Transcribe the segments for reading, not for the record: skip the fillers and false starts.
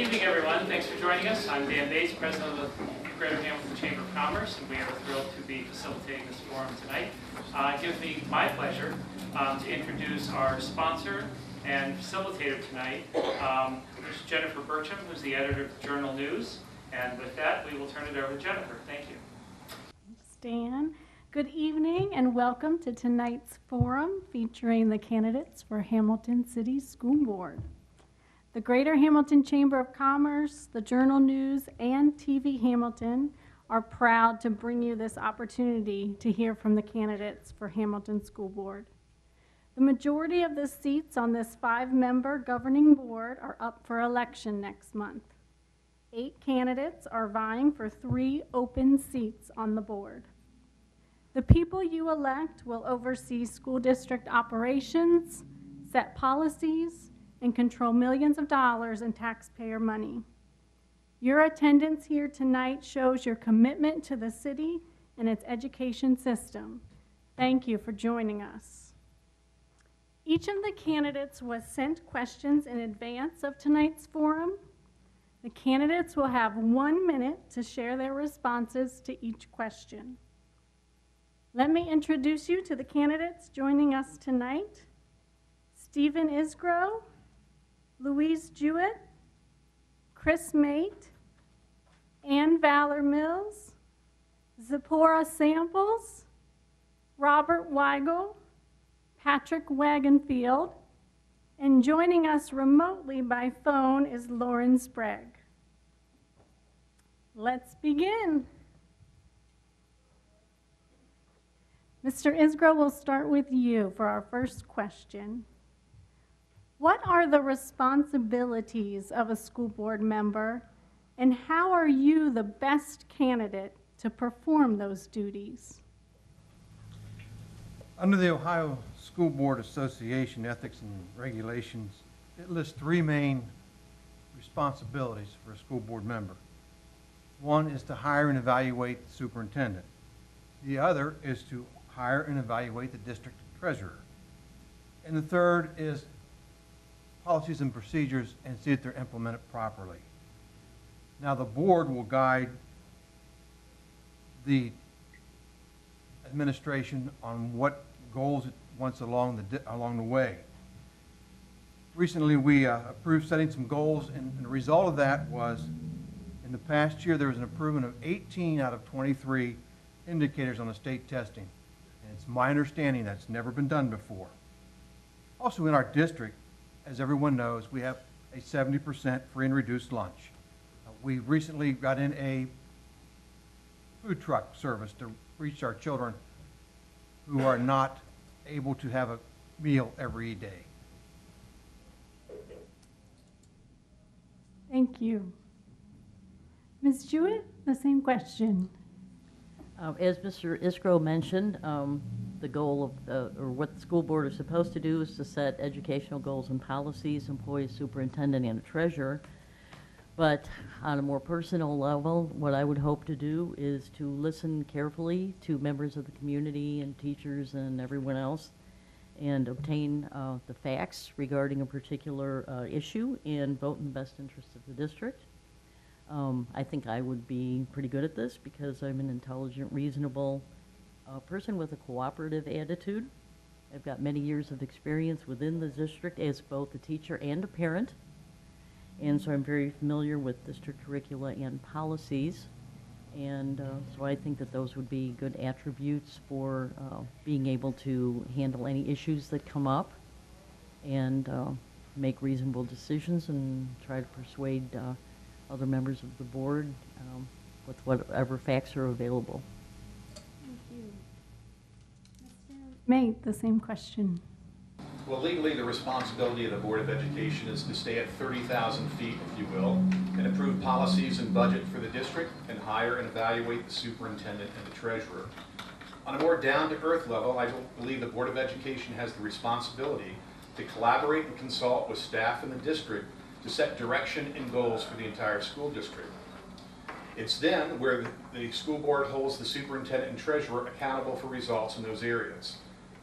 evening, everyone. Thanks for joining us. I'm Dan Bates, President of the Greater Hamilton Chamber of Commerce, and we are thrilled to be facilitating this forum tonight. It gives me my pleasure to introduce our sponsor and facilitator tonight, Ms. Jennifer Burcham, who's the editor of the Journal News. And with that, we will turn it over to Jennifer. Thank you. Thanks, Dan. Good evening and welcome to tonight's forum featuring the candidates for Hamilton City School Board. The Greater Hamilton Chamber of Commerce, the Journal News, and TV Hamilton are proud to bring you this opportunity to hear from the candidates for Hamilton School Board. The majority of the seats on this 5-member governing board are up for election next month. 8 candidates are vying for 3 open seats on the board. The people you elect will oversee school district operations, set policies, and control millions of dollars in taxpayer money. Your attendance here tonight shows your commitment to the city and its education system. Thank you for joining us. Each of the candidates was sent questions in advance of tonight's forum. The candidates will have 1 minute to share their responses to each question. Let me introduce you to the candidates joining us tonight. Stephen Isgro, Louise Jewett, Chris Mate, Ann Valor Mills, ZIPPORAH Samples, Robert Weigel, Patrick Wagonfield, and joining us remotely by phone is LAURIN SPRAGUE. Let's begin. Mr. Isgro, we'll start with you for our first question. What are the responsibilities of a school board member, and how are you the best candidate to perform those duties? Under the Ohio School Board Association Ethics and Regulations, it lists 3 main responsibilities for a school board member. One is to hire and evaluate the superintendent. The other is to hire and evaluate the district treasurer. And the third is policies and procedures and see that they're implemented properly. Now the board will guide the administration on what goals it wants along the way. Recently we approved setting some goals, and the result of that was in the past year there was an improvement of 18 out of 23 indicators on the state testing. And it's my understanding that's never been done before. Also in our district, as everyone knows, we have a 70% free and reduced lunch. We recently got in a food truck service to reach our children who are not able to have a meal every day. Thank you. Ms. Jewett, the same question. As Mr. Isgro mentioned, the goal of, or what the school board is supposed to do is to set educational goals and policies, employ a superintendent and a treasurer. But on a more personal level, what I would hope to do is to listen carefully to members of the community and teachers and everyone else and obtain the facts regarding a particular issue and vote in the best interest of the district. I think I would be pretty good at this because I'm an intelligent, reasonable person with a cooperative attitude. I've got many years of experience within the district as both a teacher and a parent. And so I'm very familiar with district curricula and policies. And so I think that those would be good attributes for being able to handle any issues that come up and make reasonable decisions and try to persuade other members of the board with whatever facts are available. Thank you. Mr. Mate, the same question. Well, legally, the responsibility of the Board of Education is to stay at 30,000 feet, if you will, and approve policies and budget for the district, and hire and evaluate the superintendent and the treasurer. On a more down-to-earth level, I believe the Board of Education has the responsibility to collaborate and consult with staff in the district to set direction and goals for the entire school district. It's then where the school board holds the superintendent and treasurer accountable for results in those areas.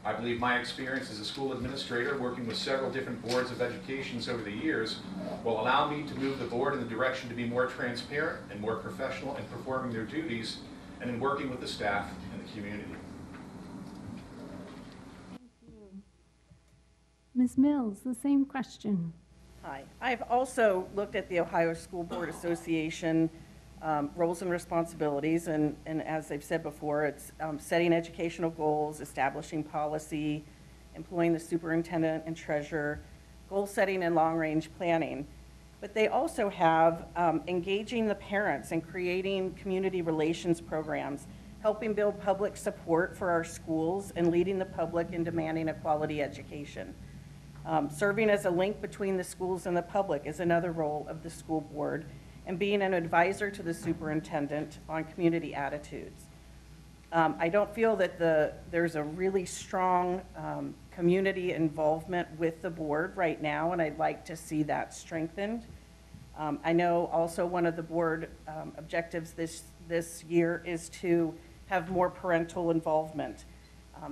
I believe my experience as a school administrator working with several different boards of education over the years will allow me to move the board in the direction to be more transparent and more professional in performing their duties and in working with the staff and the community. Thank you. Ms. Mills, the same question. Hi. I've also looked at the Ohio School Board Association roles and responsibilities, and as I've said before, it's setting educational goals, establishing policy, employing the superintendent and treasurer, goal setting and long-range planning. But they also have engaging the parents and creating community relations programs, helping build public support for our schools, and leading the public in demanding a quality education. Serving as a link between the schools and the public is another role of the school board, and being an advisor to the superintendent on community attitudes. I don't feel that there's a really strong community involvement with the board right now, and I'd like to see that strengthened. I know also one of the board objectives this year is to have more parental involvement.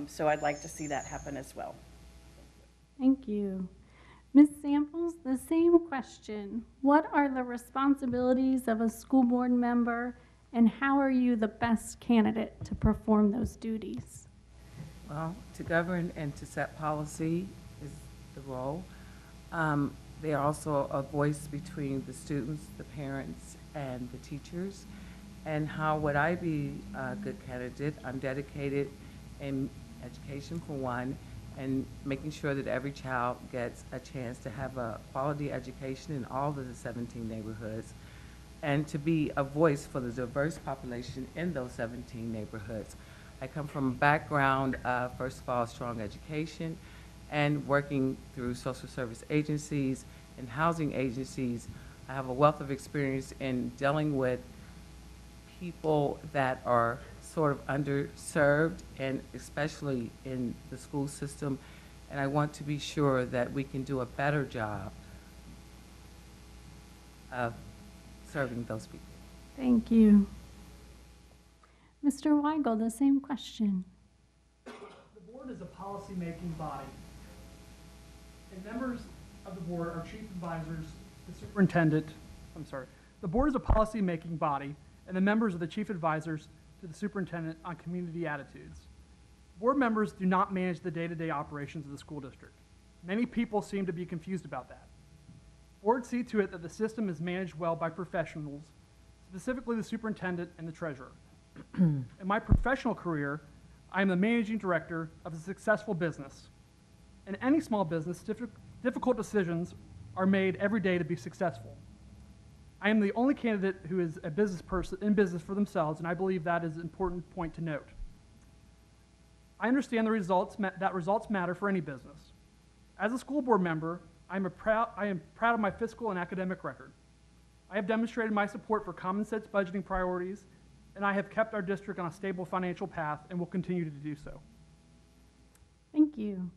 So I'd like to see that happen as well. Thank you. Ms. Samples, the same question. What are the responsibilities of a school board member, and how are you the best candidate to perform those duties? Well, to govern and to set policy is the role. They are also a voice between the students, the parents, and the teachers. And how would I be a good candidate? I'm dedicated in education, for one, and making sure that every child gets a chance to have a quality education in all of the 17 neighborhoods, and to be a voice for the diverse population in those 17 neighborhoods. I come from a background of, first of all, strong education, and working through social service agencies and housing agencies. I have a wealth of experience in dealing with people that are sort of underserved, and especially in the school system, and I want to be sure that we can do a better job of serving those people. Thank you. Mr. Weigel, the same question. The board is a policy-making body, and members of the board are chief advisors to superintendent. The board is a policy-making body, and the members are the chief advisors to the superintendent on community attitudes. Board members do not manage the day-to-day operations of the school district. Many people seem to be confused about that. Boards see to it that the system is managed well by professionals, specifically the superintendent and the treasurer. In my professional career, I am the managing director of a successful business. In any small business, difficult decisions are made every day to be successful. I am the only candidate who is a business person in business for themselves, and I believe that is an important point to note. I understand that results matter for any business. As a school board member, I am proud of my fiscal and academic record. I have demonstrated my support for common sense budgeting priorities, and I have kept our district on a stable financial path and will continue to do so. Thank you.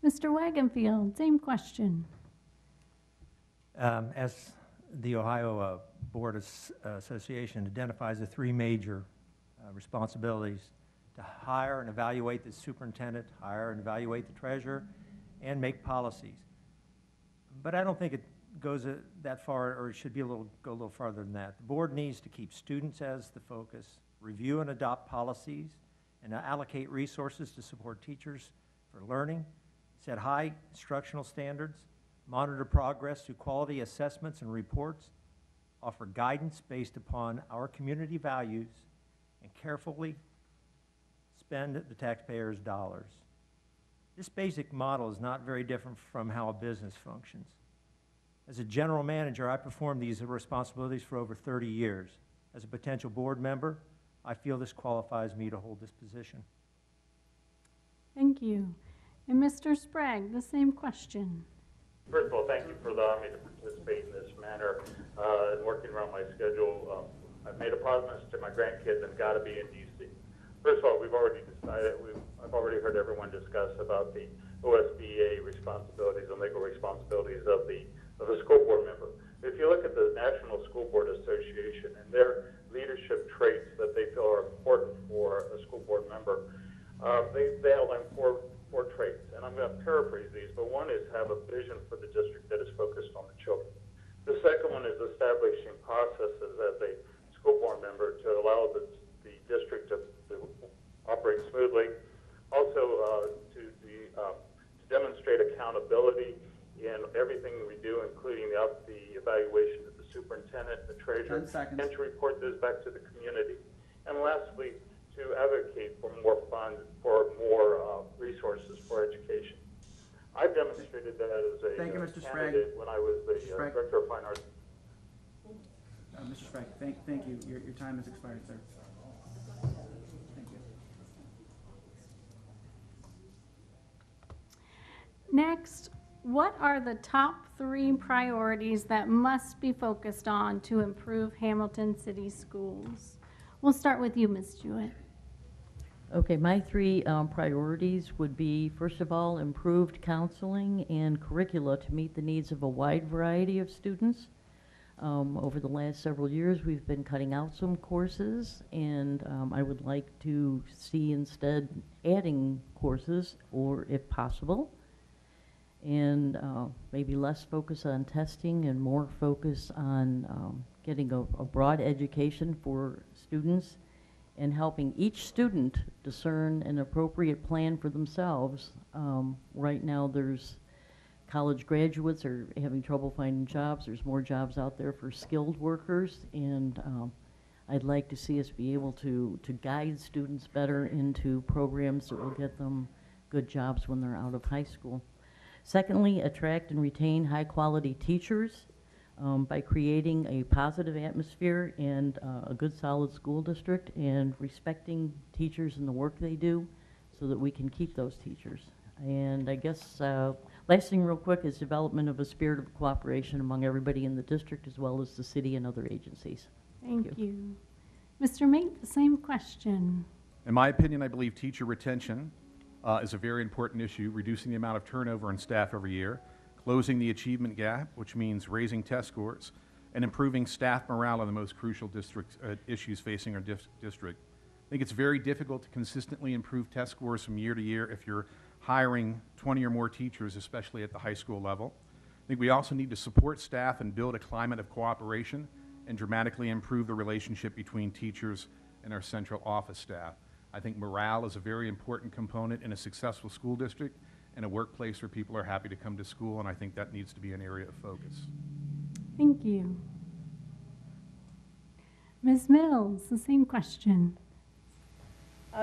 Mr. Wagenfield, same question. As the Ohio Board Association identifies the three major responsibilities: to hire and evaluate the superintendent, hire and evaluate the treasurer, and make policies. But I don't think it goes that far, or it should be go a little farther than that. The board needs to keep students as the focus, review and adopt policies, and allocate resources to support teachers for learning, set high instructional standards, monitor progress through quality assessments and reports, offer guidance based upon our community values, and carefully spend the taxpayers' dollars. This basic model is not very different from how a business functions. As a general manager, I performed these responsibilities for over 30 years. As a potential board member, I feel this qualifies me to hold this position. Thank you. And Mr. Sprague, the same question. First of all, thank you for allowing me to participate in this manner and working around my schedule. I've made a promise to my grandkids I've got to be in D.C. First of all, we've already decided, I've already heard everyone discuss about the OSBA responsibilities and legal responsibilities of the school board member. If you look at the National School Board Association and their leadership traits that they feel are important for a school board member, they outline four 4 traits. And I'm going to paraphrase these, but one is have a vision for the district that is focused on the children. The second one is establishing processes as a school board member to allow the district to operate smoothly. Also, to demonstrate accountability in everything we do, including the evaluation of the superintendent, the treasurer, 10 seconds. and to report those back to the community. And lastly, to advocate for more funds, for more resources for education. I've demonstrated that as a Thank you, Mr. Sprague. candidate when I was the Sprague. Director of Fine Arts. Mr. Sprague, thank you. Your time has expired, sir. Thank you. Next, what are the top 3 priorities that must be focused on to improve Hamilton City Schools? We'll start with you, Ms. Jewett. Okay, my 3 priorities would be, first of all, improved counseling and curricula to meet the needs of a wide variety of students. Over the last several years, we've been cutting out some courses, and I would like to see instead adding courses, or if possible, and maybe less focus on testing and more focus on getting a broad education for students and helping each student discern an appropriate plan for themselves. Right now, there's college graduates are having trouble finding jobs. There's more jobs out there for skilled workers, and I'd like to see us be able to guide students better into programs that will get them good jobs when they're out of high school. Secondly, attract and retain high-quality teachers by creating a positive atmosphere and a good, solid school district, and respecting teachers and the work they do so that we can keep those teachers. And I guess last thing real quick is development of a spirit of cooperation among everybody in the district as well as the city and other agencies. Thank you. Mr. Mate, the same question. In my opinion, I believe teacher retention is a very important issue, reducing the amount of turnover in staff every year, closing the achievement gap, which means raising test scores, and improving staff morale are the most crucial district issues facing our district. I think it's very difficult to consistently improve test scores from year to year if you're hiring 20 or more teachers, especially at the high school level. I think we also need to support staff and build a climate of cooperation and dramatically improve the relationship between teachers and our central office staff. I think morale is a very important component in a successful school district and a workplace where people are happy to come to school, and I think that needs to be an area of focus. Thank you. Ms. Mills, the same question.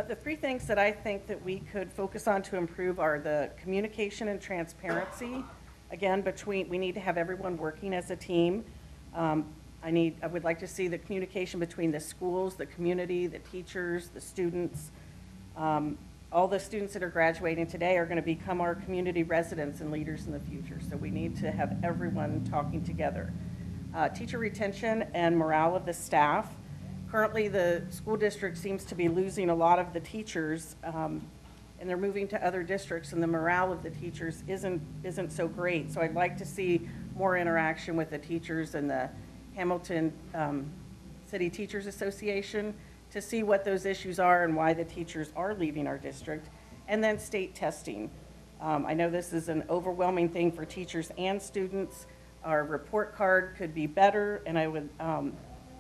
The 3 things that I think that we could focus on to improve are the communication and transparency. Again, we need to have everyone working as a team. I would like to see the communication between the schools, the community, the teachers, the students. All the students that are graduating today are going to become our community residents and leaders in the future. So we need to have everyone talking together. Teacher retention and morale of the staff. Currently, the school district seems to be losing a lot of the teachers, and they're moving to other districts, and the morale of the teachers isn't so great. So I'd like to see more interaction with the teachers and the Hamilton City Teachers Association to see what those issues are and why the teachers are leaving our district. And then state testing. I know this is an overwhelming thing for teachers and students. Our report card could be better, and I would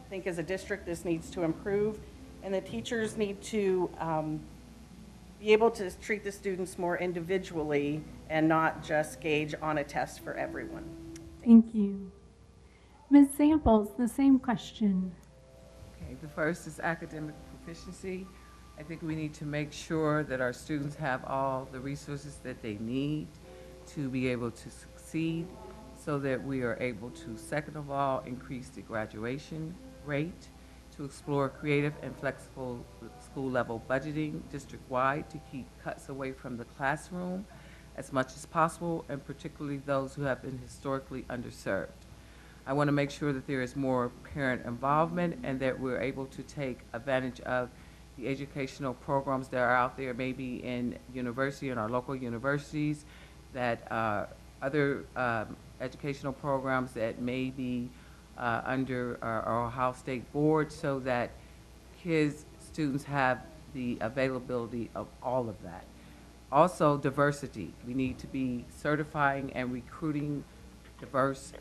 think as a district this needs to improve. And the teachers need to be able to treat the students more individually and not just gauge on a test for everyone. Thank you. Ms. Samples, the same question. Okay, the first is academic proficiency. I think we need to make sure that our students have all the resources that they need to be able to succeed, so that we are able to, second of all, increase the graduation rate, to explore creative and flexible school level budgeting district-wide to keep cuts away from the classroom as much as possible, and particularly those who have been historically underserved. I want to make sure that there is more parent involvement and that we're able to take advantage of the educational programs that are out there, maybe in our local universities, that other educational programs that may be under our Ohio State Board, so that students have the availability of all of that. Also, diversity. We need to be certifying and recruiting diverse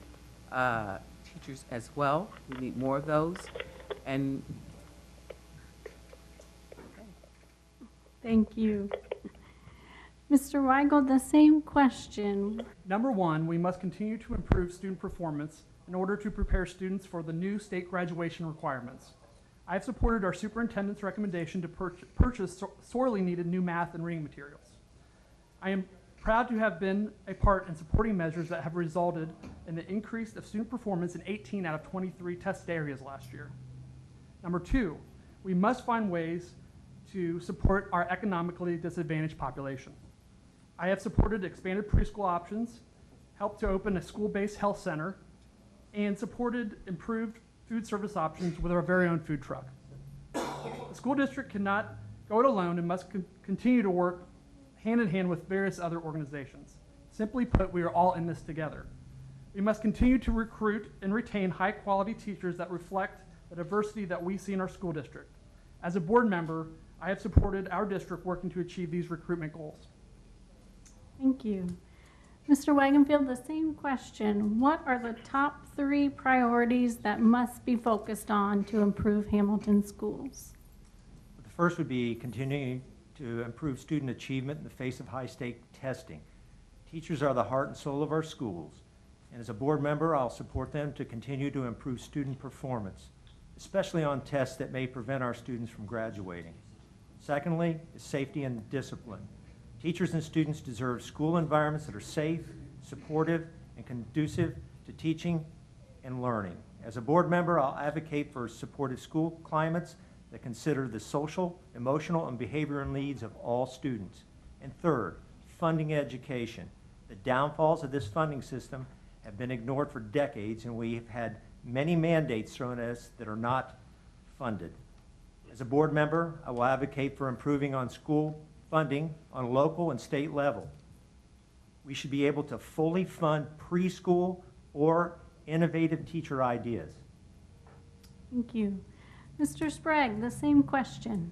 teachers as well. We need more of those. And Thank you. Mr. Weigel, the same question. Number one, we must continue to improve student performance in order to prepare students for the new state graduation requirements. I have supported our superintendent's recommendation to purchase sorely needed new math and reading materials. I am proud to have been a part in supporting measures that have resulted in the increase of student performance in 18 out of 23 tested areas last year. Number two, we must find ways to support our economically disadvantaged population. I have supported expanded preschool options, helped to open a school-based health center, and supported improved food service options with our very own food truck. The school district cannot go it alone and must continue to work hand in hand with various other organizations. Simply put, we are all in this together. We must continue to recruit and retain high-quality teachers that reflect the diversity that we see in our school district. As a board member, I have supported our district working to achieve these recruitment goals. Thank you. Mr. Wagenfield, the same question. What are the top 3 priorities that must be focused on to improve Hamilton schools? The first would be continuing to improve student achievement in the face of high-stake testing. Teachers are the heart and soul of our schools, and as a board member, I'll support them to continue to improve student performance, especially on tests that may prevent our students from graduating. Secondly, is safety and discipline. Teachers and students deserve school environments that are safe, supportive, and conducive to teaching and learning. As a board member, I'll advocate for supportive school climates that consider the social, emotional, and behavioral needs of all students. And third, funding education. The downfalls of this funding system have been ignored for decades, and we have had many mandates thrown at us that are not funded. As a board member, I will advocate for improving on school funding on local and state level. We should be able to fully fund preschool or innovative teacher ideas. Thank you. Mr. Sprague, the same question.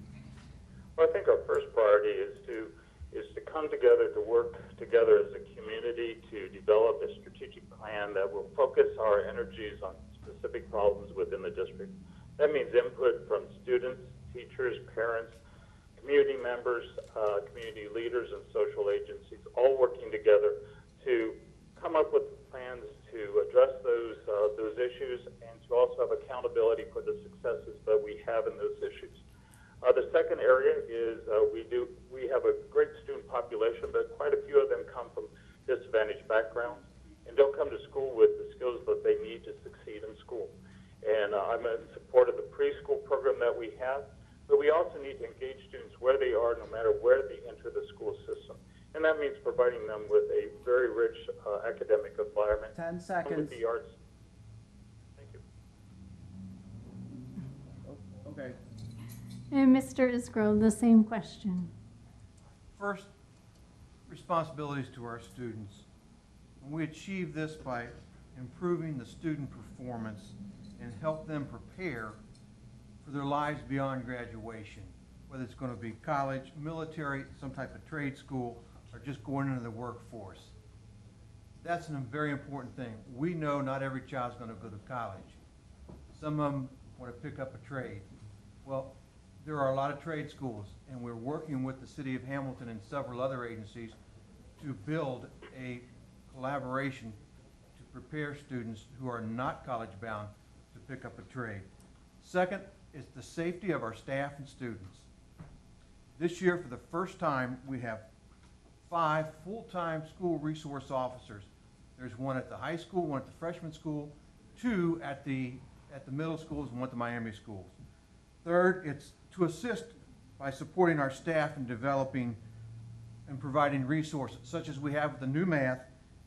Well, I think our first priority is to come together, to work together as a community to develop a strategic plan that will focus our energies on specific problems within the district. That means input from students, teachers, parents, community members, community leaders, and social agencies, all working together to come up with plans to address those issues and to also have accountability for the successes that we have in those issues. The second area is we have a great student population, but quite a few of them come from disadvantaged backgrounds and don't come to school with the skills that they need to succeed in school. And I'm in support of the preschool program that we have, but we also need to engage students where they are, no matter where they enter the school system. And that means providing them with a very rich academic environment. 10 seconds. With the arts. Thank you. Oh, okay. And Mr. Isgrove, the same question. First, responsibilities to our students. And we achieve this by improving the student performance and help them prepare for their lives beyond graduation, whether it's going to be college, military, some type of trade school, or just going into the workforce. That's a very important thing. We know not every child's going to go to college. Some of them want to pick up a trade. Well, there are a lot of trade schools, and we're working with the City of Hamilton and several other agencies to build a collaboration to prepare students who are not college-bound to pick up a trade. Second is the safety of our staff and students. This year, for the first time, we have 5 full-time school resource officers. There's one at the high school, one at the freshman school, 2 at the middle schools, and one at the Miami schools. Third, it's to assist by supporting our staff in developing and providing resources, such as we have with the new math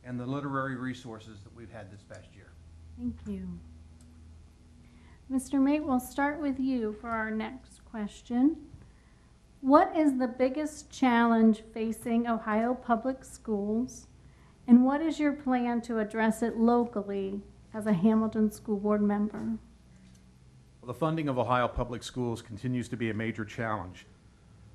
and the literary resources that we've had this past year. Thank you. Mr. Mate, we'll start with you for our next question. What is the biggest challenge facing Ohio public schools, and what is your plan to address it locally as a Hamilton School Board member? The funding of Ohio public schools continues to be a major challenge.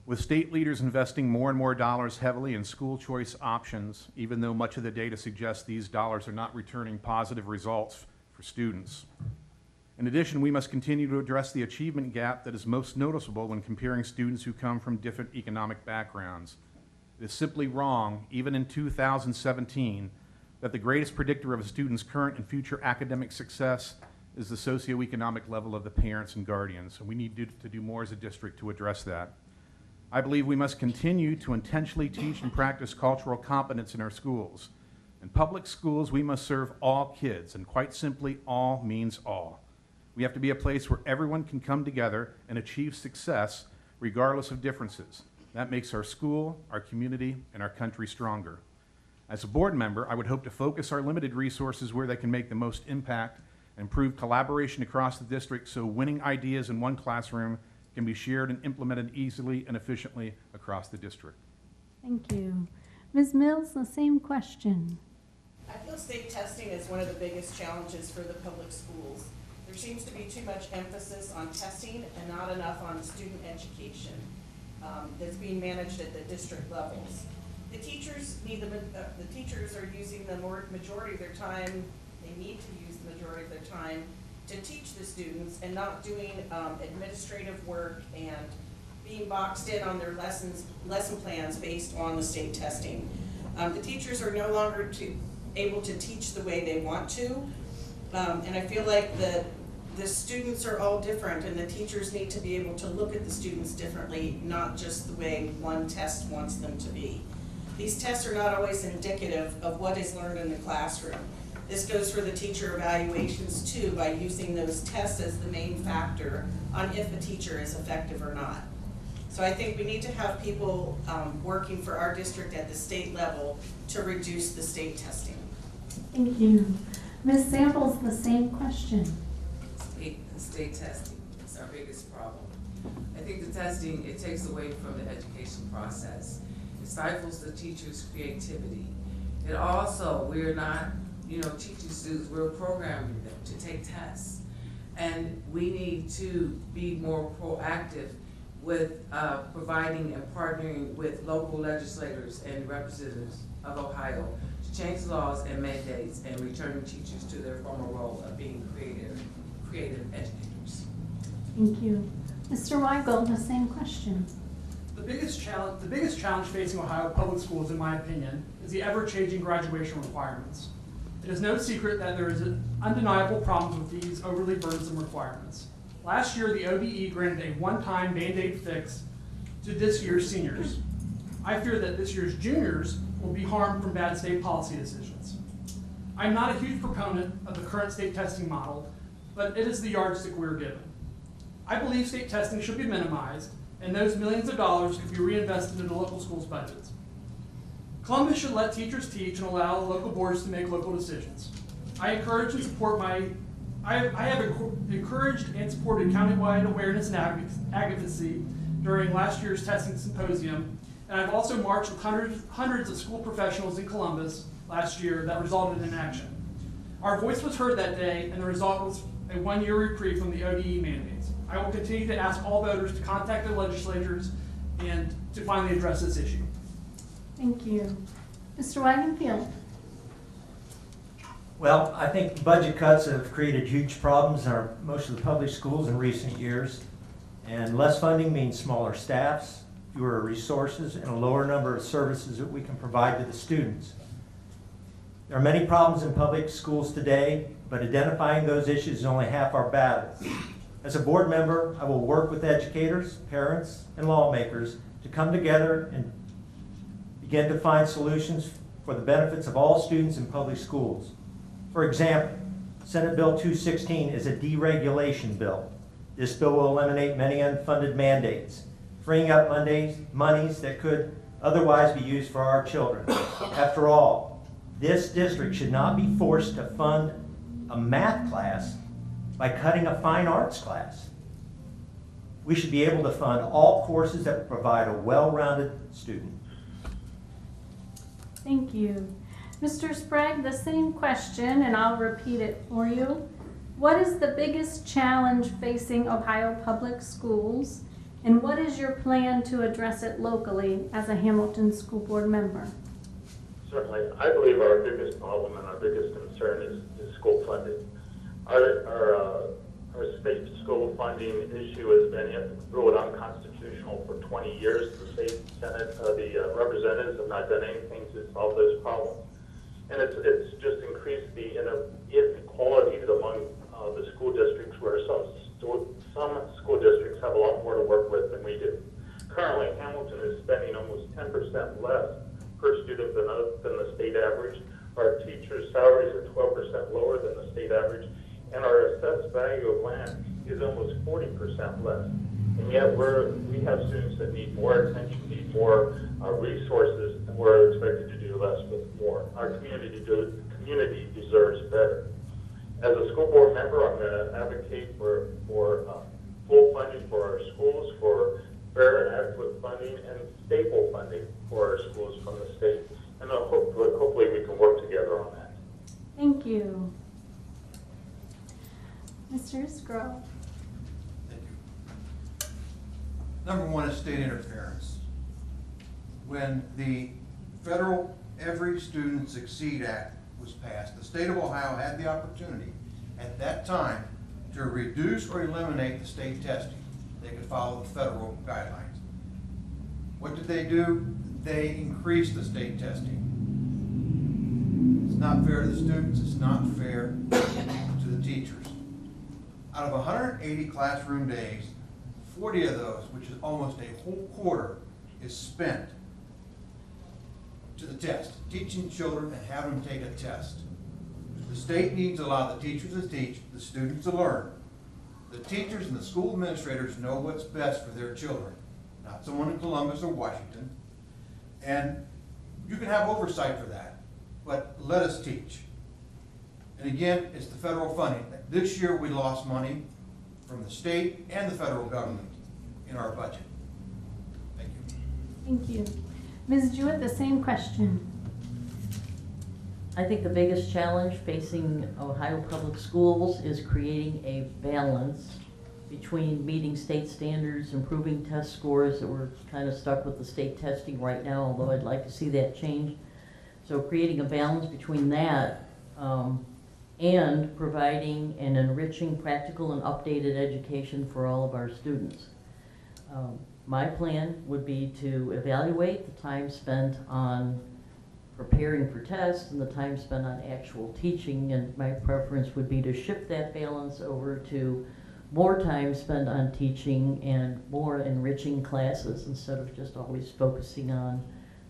With state leaders investing more and more dollars heavily in school choice options, even though much of the data suggests these dollars are not returning positive results for students. In addition, we must continue to address the achievement gap that is most noticeable when comparing students who come from different economic backgrounds. It is simply wrong, even in 2017, that the greatest predictor of a student's current and future academic success is the socioeconomic level of the parents and guardians, and we need to do more as a district to address that. I believe we must continue to intentionally teach and practice cultural competence in our schools. In public schools, we must serve all kids, and quite simply, all means all. We have to be a place where everyone can come together and achieve success regardless of differences. That makes our school, our community, and our country stronger. As a board member, I would hope to focus our limited resources where they can make the most impact and improve collaboration across the district so winning ideas in one classroom can be shared and implemented easily and efficiently across the district. Thank you. Ms. Mills, the same question. I feel state testing is one of the biggest challenges for the public schools. There seems to be too much emphasis on testing and not enough on student education that's being managed at the district levels. The teachers the teachers are using the majority of their time. They need to use the majority of their time to teach the students and not doing administrative work and being boxed in on their lesson plans based on the state testing. The teachers are no longer able to teach the way they want to, and I feel like the students are all different, and the teachers need to be able to look at the students differently, not just the way one test wants them to be. These tests are not always indicative of what is learned in the classroom. This goes for the teacher evaluations too, by using those tests as the main factor on if a teacher is effective or not. So I think we need to have people working for our district at the state level to reduce the state testing. Thank you. Ms. Samples, the same question. State testing is our biggest problem. I think the testing, it takes away from the education process. It stifles the teacher's creativity. It also, we're not, teaching students, we're programming them to take tests. And we need to be more proactive with providing and partnering with local legislators and representatives of Ohio to change laws and mandates and returning teachers to their former role of being creative educators. Thank you. Mr. Weigel, the same question. The biggest challenge facing Ohio public schools, in my opinion, is the ever-changing graduation requirements. It is no secret that there is undeniable problems with these overly burdensome requirements. Last year, the OBE granted a one-time Band-Aid fix to this year's seniors. I fear that this year's juniors will be harmed from bad state policy decisions. I'm not a huge proponent of the current state testing model, but it is the yardstick we're given. I believe state testing should be minimized, and those millions of dollars could be reinvested into local schools' budgets. Columbus should let teachers teach and allow local boards to make local decisions. I encourage and support I have encouraged and supported countywide awareness and advocacy during last year's testing symposium, and I've also marched with hundreds of school professionals in Columbus last year that resulted in action. Our voice was heard that day, and the result was a one-year reprieve from the ODE mandates. I will continue to ask all voters to contact their legislators and to finally address this issue. Thank you. Mr. Wagenfield. Well, I think budget cuts have created huge problems in most of the public schools in recent years. And less funding means smaller staffs, fewer resources, and a lower number of services that we can provide to the students. There are many problems in public schools today, but identifying those issues is only half our battle. As a board member, I will work with educators, parents, and lawmakers to come together and begin to find solutions for the benefits of all students in public schools. For example, Senate Bill 216 is a deregulation bill. This bill will eliminate many unfunded mandates, freeing up monies that could otherwise be used for our children. After all, this district should not be forced to fund a math class by cutting a fine arts class. We should be able to fund all courses that provide a well-rounded student. Thank you. Mr. Sprague, the same question, and I'll repeat it for you. What is the biggest challenge facing Ohio public schools, And what is your plan to address it locally as a Hamilton School Board member? Certainly. I believe our biggest problem and our biggest concern is school funding. Our state school funding issue has been ruled unconstitutional for 20 years. The state Senate, the representatives have not done anything to solve those problems. And it's just increased the inequalities among the school districts, where some school districts have a lot more to work with than we do. Currently, Hamilton is spending almost 10% less per student than the state average. Our teachers' salaries are 12% lower than the state average, and our assessed value of land is almost 40% less. And yet we have students that need more attention, need more resources, and we're expected to do less with more. Our community deserves better. As a school board member, I'm going to advocate for full funding for our schools, for fair and adequate funding, and stable funding for our schools from the state. And hopefully we can work together on that. Thank you. Mr. Iskro. Thank you. Number one is state interference. When the federal Every Student Succeed Act was passed, the state of Ohio had the opportunity at that time to reduce or eliminate the state testing. They could follow the federal guidelines. What did they do? They increased the state testing. It's not fair to the students, it's not fair to the teachers. Out of 180 classroom days, 40 of those, which is almost a whole quarter, is spent to the test, teaching children and having them take a test. The state needs to allow the teachers to teach, the students to learn. The teachers and the school administrators know what's best for their children, not someone in Columbus or Washington. And you can have oversight for that, but let us teach. And again, it's the federal funding. This year we lost money from the state and the federal government in our budget. Thank you. Thank you. Ms. Jewett, the same question. I think the biggest challenge facing Ohio public schools is creating a balance between meeting state standards, improving test scores, that we're kind of stuck with the state testing right now, although I'd like to see that change. So creating a balance between that and providing an enriching, practical, and updated education for all of our students. My plan would be to evaluate the time spent on preparing for tests and the time spent on actual teaching, and my preference would be to shift that balance over to more time spent on teaching and more enriching classes instead of just always focusing on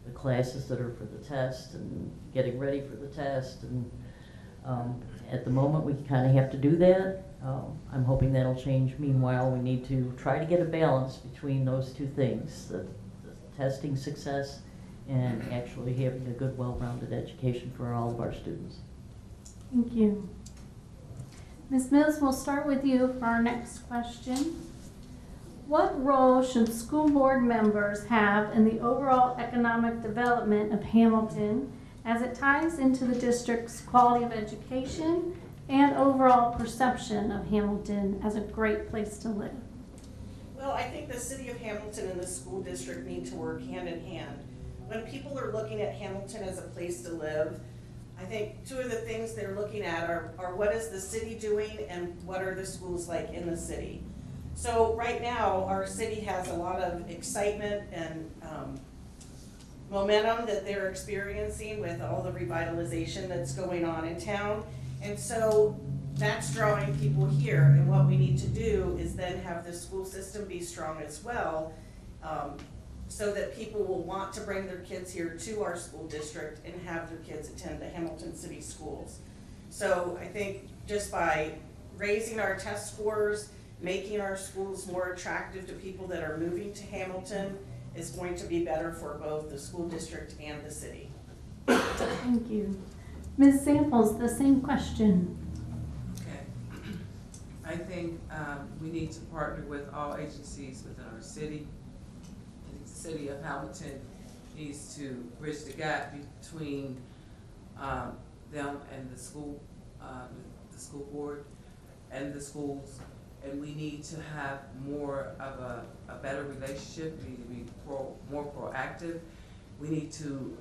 the classes that are for the test and getting ready for the test. And at the moment we kind of have to do that. I'm hoping that'll change. Meanwhile, we need to try to get a balance between those two things, the testing success and actually having a good, well-rounded education for all of our students. Thank you. Ms. Mills, we'll start with you for our next question. What role should school board members have in the overall economic development of Hamilton as it ties into the district's quality of education and overall perception of Hamilton as a great place to live? Well, I think the city of Hamilton and the school district need to work hand in hand. When people are looking at Hamilton as a place to live, I think two of the things they're looking at are what is the city doing and what are the schools like in the city. So right now, our city has a lot of excitement and momentum that they're experiencing with all the revitalization that's going on in town. And so that's drawing people here. And what we need to do is then have the school system be strong as well, so that people will want to bring their kids here to our school district and have their kids attend the Hamilton City Schools. So I think just by raising our test scores, making our schools more attractive to people that are moving to Hamilton is going to be better for both the school district and the city. Thank you. Ms. Samples, the same question. Okay. I think we need to partner with all agencies within our city. I think the city of Hamilton needs to bridge the gap between them and the school board and the schools. and we need to have more of a better relationship. We need to be more proactive. We need to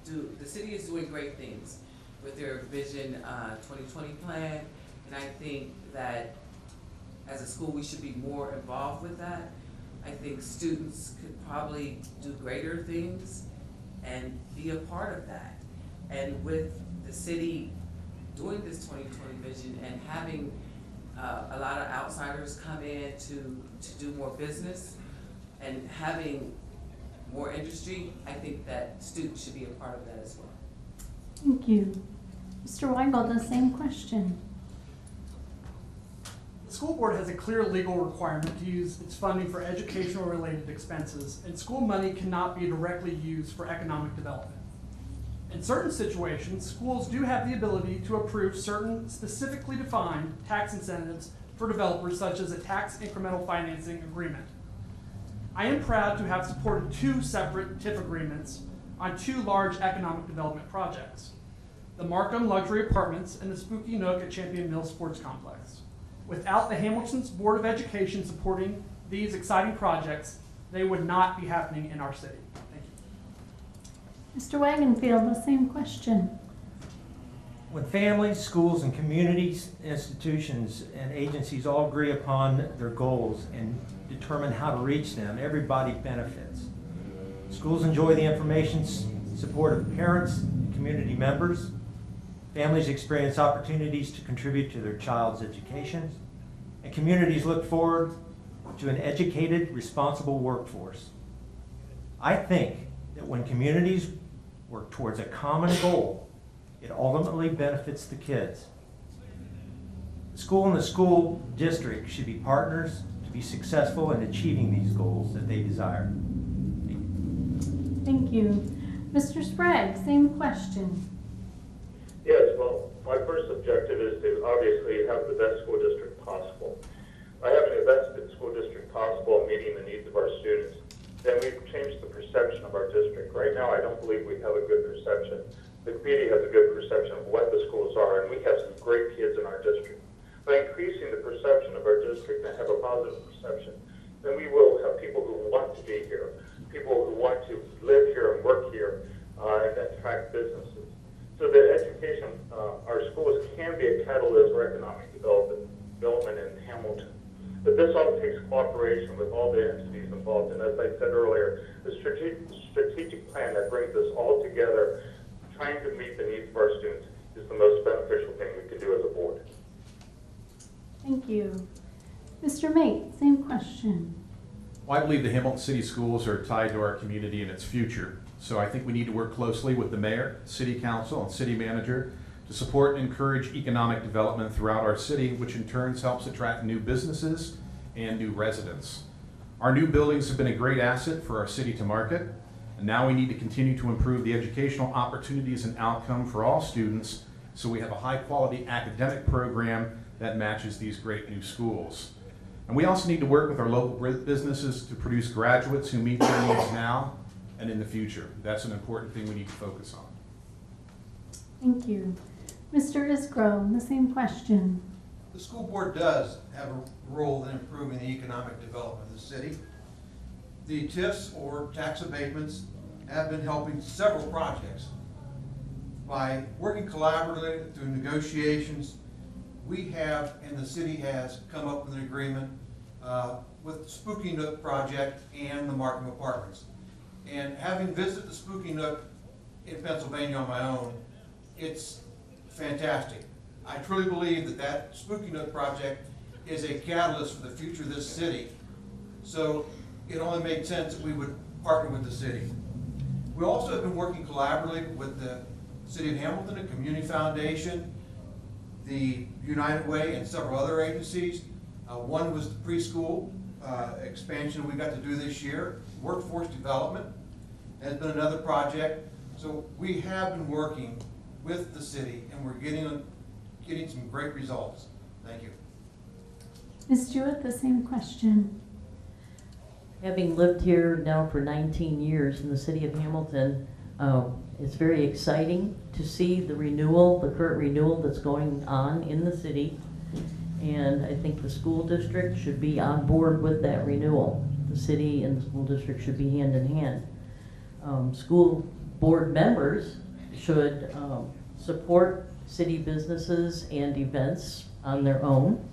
the city is doing great things with their Vision 2020 plan, and I think that as a school we should be more involved with that. I think students could probably do greater things and be a part of that. And with the city doing this 2020 vision and having a lot of outsiders come in to do more business and having more industry, I think that students should be a part of that as well. Thank you. Mr. Weigel, the same question. The school board has a clear legal requirement to use its funding for educational related expenses, and school money cannot be directly used for economic development. In certain situations, schools do have the ability to approve certain specifically defined tax incentives for developers, such as a tax incremental financing agreement. I am proud to have supported 2 separate TIF agreements on 2 large economic development projects: the Markham Luxury Apartments and the Spooky Nook at Champion Mill Sports Complex. Without the Hamilton's Board of Education supporting these exciting projects, they would not be happening in our city. Thank you. Mr. Wagenfield, the same question. When families, schools, and communities, institutions, and agencies all agree upon their goals and determine how to reach them, everybody benefits. Schools enjoy the information support of parents and community members. Families experience opportunities to contribute to their child's education, and communities look forward to an educated, responsible workforce. I think that when communities work towards a common goal, it ultimately benefits the kids. The school and the school district should be partners to be successful in achieving these goals that they desire. Thank you. Mr. Sprague, same question. Yes, well, my first objective is to obviously have the best school district possible. By having the best school district possible and meeting the needs of our students, then we've changed the perception of our district. Right now, I don't believe we have a good perception. The community has a good perception of what the schools are, and we have some great kids in our district. By increasing the perception of our district and have a positive perception, then we will have people who want to be here, people who want to live here and work here, and attract businesses. So the education, our schools can be a catalyst for economic development in Hamilton. But this all takes cooperation with all the entities involved. And as I said earlier, the strategic plan that brings us all together, trying to meet the needs of our students, is the most beneficial thing we can do as a board. Thank you. Mr. Mate, same question. Well, I believe the Hamilton City Schools are tied to our community and its future. So I think we need to work closely with the mayor, city council, and city manager to support and encourage economic development throughout our city, which in turn helps attract new businesses and new residents. Our new buildings have been a great asset for our city to market, and now we need to continue to improve the educational opportunities and outcome for all students so we have a high-quality academic program that matches these great new schools. And we also need to work with our local businesses to produce graduates who meet their needs now and in the future. That's an important thing we need to focus on. Thank you. Mr. Isgro, the same question. The school board does have a role in improving the economic development of the city. The TIFs, or tax abatements, have been helping several projects. By working collaboratively through negotiations, we have, and the city has, come up with an agreement with the Spooky Nook project and the Markham Apartments. And having visited the Spooky Nook in Pennsylvania on my own, it's fantastic. I truly believe that that Spooky Nook project is a catalyst for the future of this city. So it only made sense that we would partner with the city. We also have been working collaboratively with the City of Hamilton, the Community Foundation, the United Way, and several other agencies. One was the preschool expansion we got to do this year. Workforce development has been another project. So we have been working with the city, and we're getting some great results. Thank you. Ms. Jewett, the same question. Having lived here now for 19 years in the city of Hamilton, it's very exciting to see the renewal, the current renewal that's going on in the city. And I think the school district should be on board with that renewal. The city and the school district should be hand in hand. School board members should support city businesses and events on their own,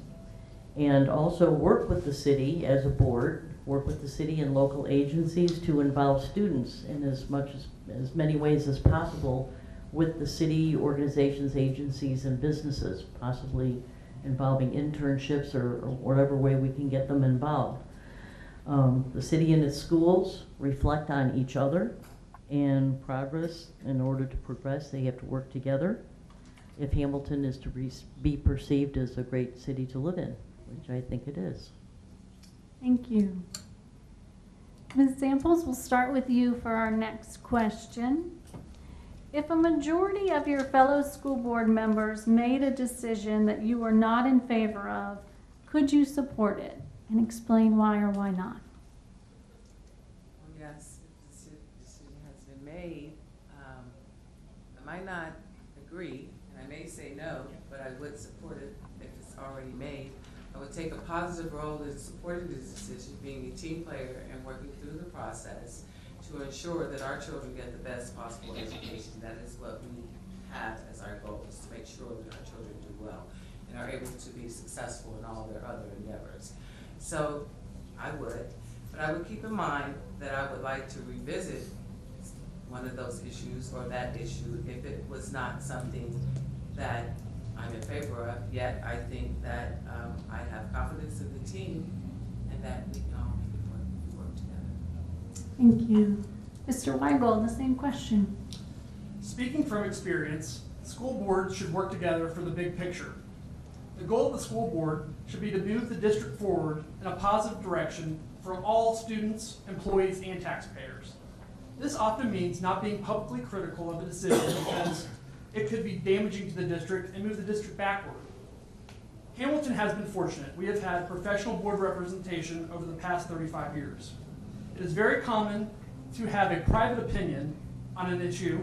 and also work with the city as a board, work with the city and local agencies to involve students in as many ways as possible with the city, organizations, agencies, and businesses, possibly involving internships or whatever way we can get them involved. The city and its schools reflect on each other, and progress, in order to progress, they have to work together if Hamilton is to be perceived as a great city to live in, which I think it is. Thank you. Ms. Samples, we'll start with you for our next question. If a majority of your fellow school board members made a decision that you were not in favor of, could you support it and explain why or why not? Well, yes, if the decision has been made, I might not agree, and I may say no, but I would support it if it's already made. I would take a positive role in supporting this decision, being a team player and working through the process to ensure that our children get the best possible education. That is what we have as our goal, is to make sure that our children do well and are able to be successful in all their other endeavors. So I would, but I would keep in mind that I would like to revisit one of those issues or that issue if it was not something that I'm in favor of. Yet I think that I have confidence in the team and that we can all make it work together. Thank you. Mr. Weigel, the same question. Speaking from experience, school boards should work together for the big picture. The goal of the school board should be to move the district forward in a positive direction for all students, employees, and taxpayers. This often means not being publicly critical of a decision because it could be damaging to the district and move the district backward. Hamilton has been fortunate. We have had professional board representation over the past 35 years. It is very common to have a private opinion on an issue,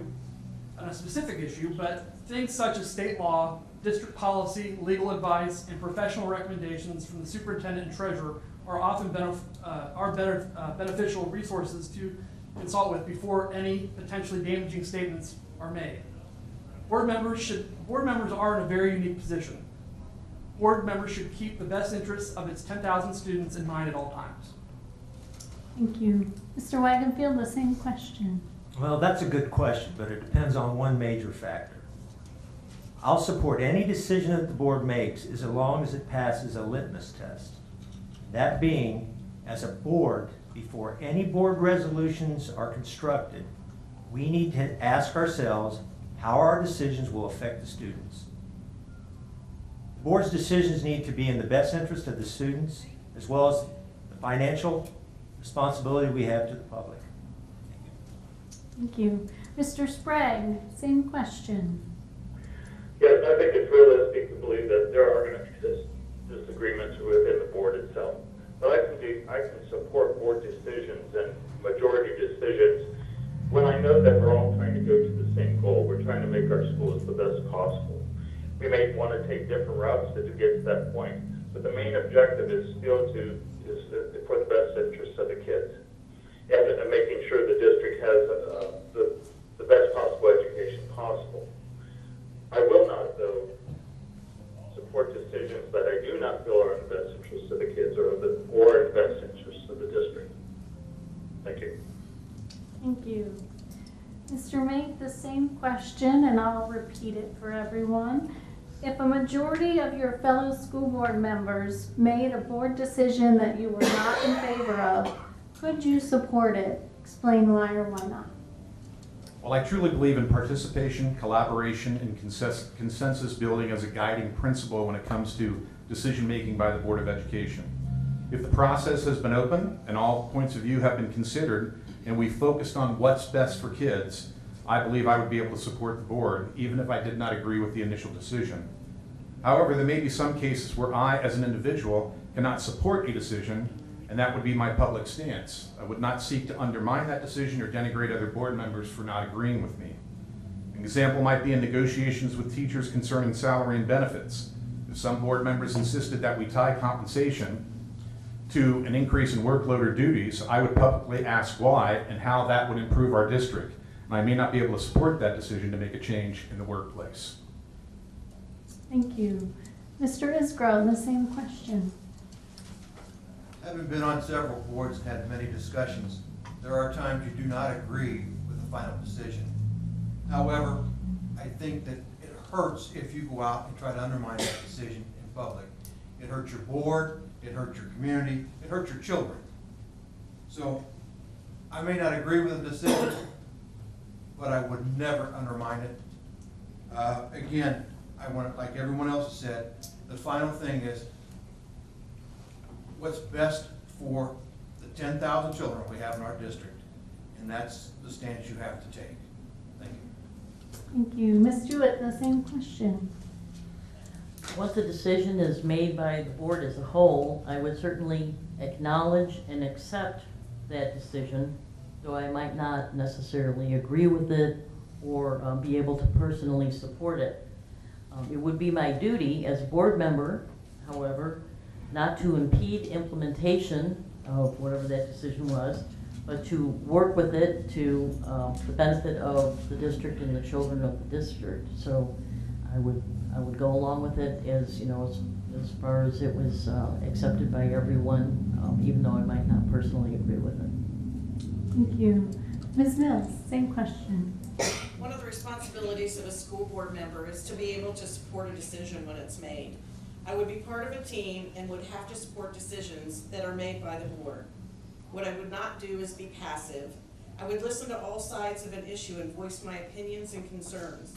on a specific issue, but things such as state law, district policy, legal advice, and professional recommendations from the superintendent and treasurer are often beneficial resources to consult with before any potentially damaging statements are made. Board members are in a very unique position. Board members should keep the best interests of its 10,000 students in mind at all times. Thank you. Mr. Wagenfield, the same question. Well, that's a good question, but it depends on one major factor. I'll support any decision that the board makes as long as it passes a litmus test. That being, as a board, before any board resolutions are constructed, we need to ask ourselves how our decisions will affect the students. The board's decisions need to be in the best interest of the students, as well as the financial responsibility we have to the public. Thank you. Mr. Sprague, same question. Yes, I think it's realistic to believe that there are going to be disagreements within the board itself. But I can support board decisions and majority decisions when I know that we're all trying to go to the same goal. We're trying to make our schools the best possible. We may want to take different routes to get to that point, but the main objective is still for the best interests of the kids and making sure the district has the best possible education possible. I will not, though, support decisions that I do not feel are in the best interest of the kids or in the best interest of the district. Thank you. Thank you. Mr. Mate, the same question, and I'll repeat it for everyone. If a majority of your fellow school board members made a board decision that you were not in favor of, could you support it? Explain why or why not. Well, I truly believe in participation, collaboration, and consensus building as a guiding principle when it comes to decision-making by the Board of Education. If the process has been open and all points of view have been considered, and we focused on what's best for kids, I believe I would be able to support the board, even if I did not agree with the initial decision. However, there may be some cases where I, as an individual, cannot support a decision, and that would be my public stance. I would not seek to undermine that decision or denigrate other board members for not agreeing with me. An example might be in negotiations with teachers concerning salary and benefits. If Some board members insisted that we tie compensation to an increase in workload or duties. I would publicly ask why and how that would improve our district. And I may not be able to support that decision to make a change in the workplace. Thank you. Mr. Isgro, the same question. Having been on several boards and had many discussions, there are times you do not agree with the final decision. However, I think that it hurts if you go out and try to undermine that decision in public. It hurts your board, it hurts your community, it hurts your children. So I may not agree with the decision, but I would never undermine it. Again, I want, like everyone else has said, the final thing is what's best for the 10,000 children we have in our district, and that's the stance you have to take. Thank you. Thank you. Ms. Jewett, the same question. Once a decision is made by the board as a whole, I would certainly acknowledge and accept that decision, though I might not necessarily agree with it or be able to personally support it. It would be my duty as a board member, however, not to impede implementation of whatever that decision was, but to work with it to the benefit of the district and the children of the district. So I would go along with it as, you know, as far as it was accepted by everyone, even though I might not personally agree with it. Thank you. Ms. Mills, same question. One of the responsibilities of a school board member is to be able to support a decision when it's made. I would be part of a team and would have to support decisions that are made by the board. What I would not do is be passive. I would listen to all sides of an issue and voice my opinions and concerns.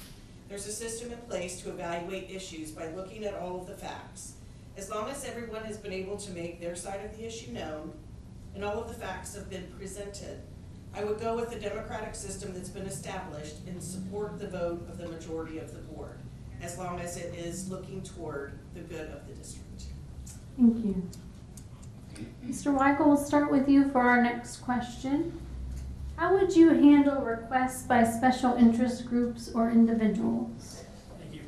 There's a system in place to evaluate issues by looking at all of the facts. As long as everyone has been able to make their side of the issue known and all of the facts have been presented, I would go with the democratic system that's been established and support the vote of the majority of the board, as long as it is looking toward the good of the district. Thank you. Mr. Weigel, we'll start with you for our next question. How would you handle requests by special interest groups or individuals? Thank you.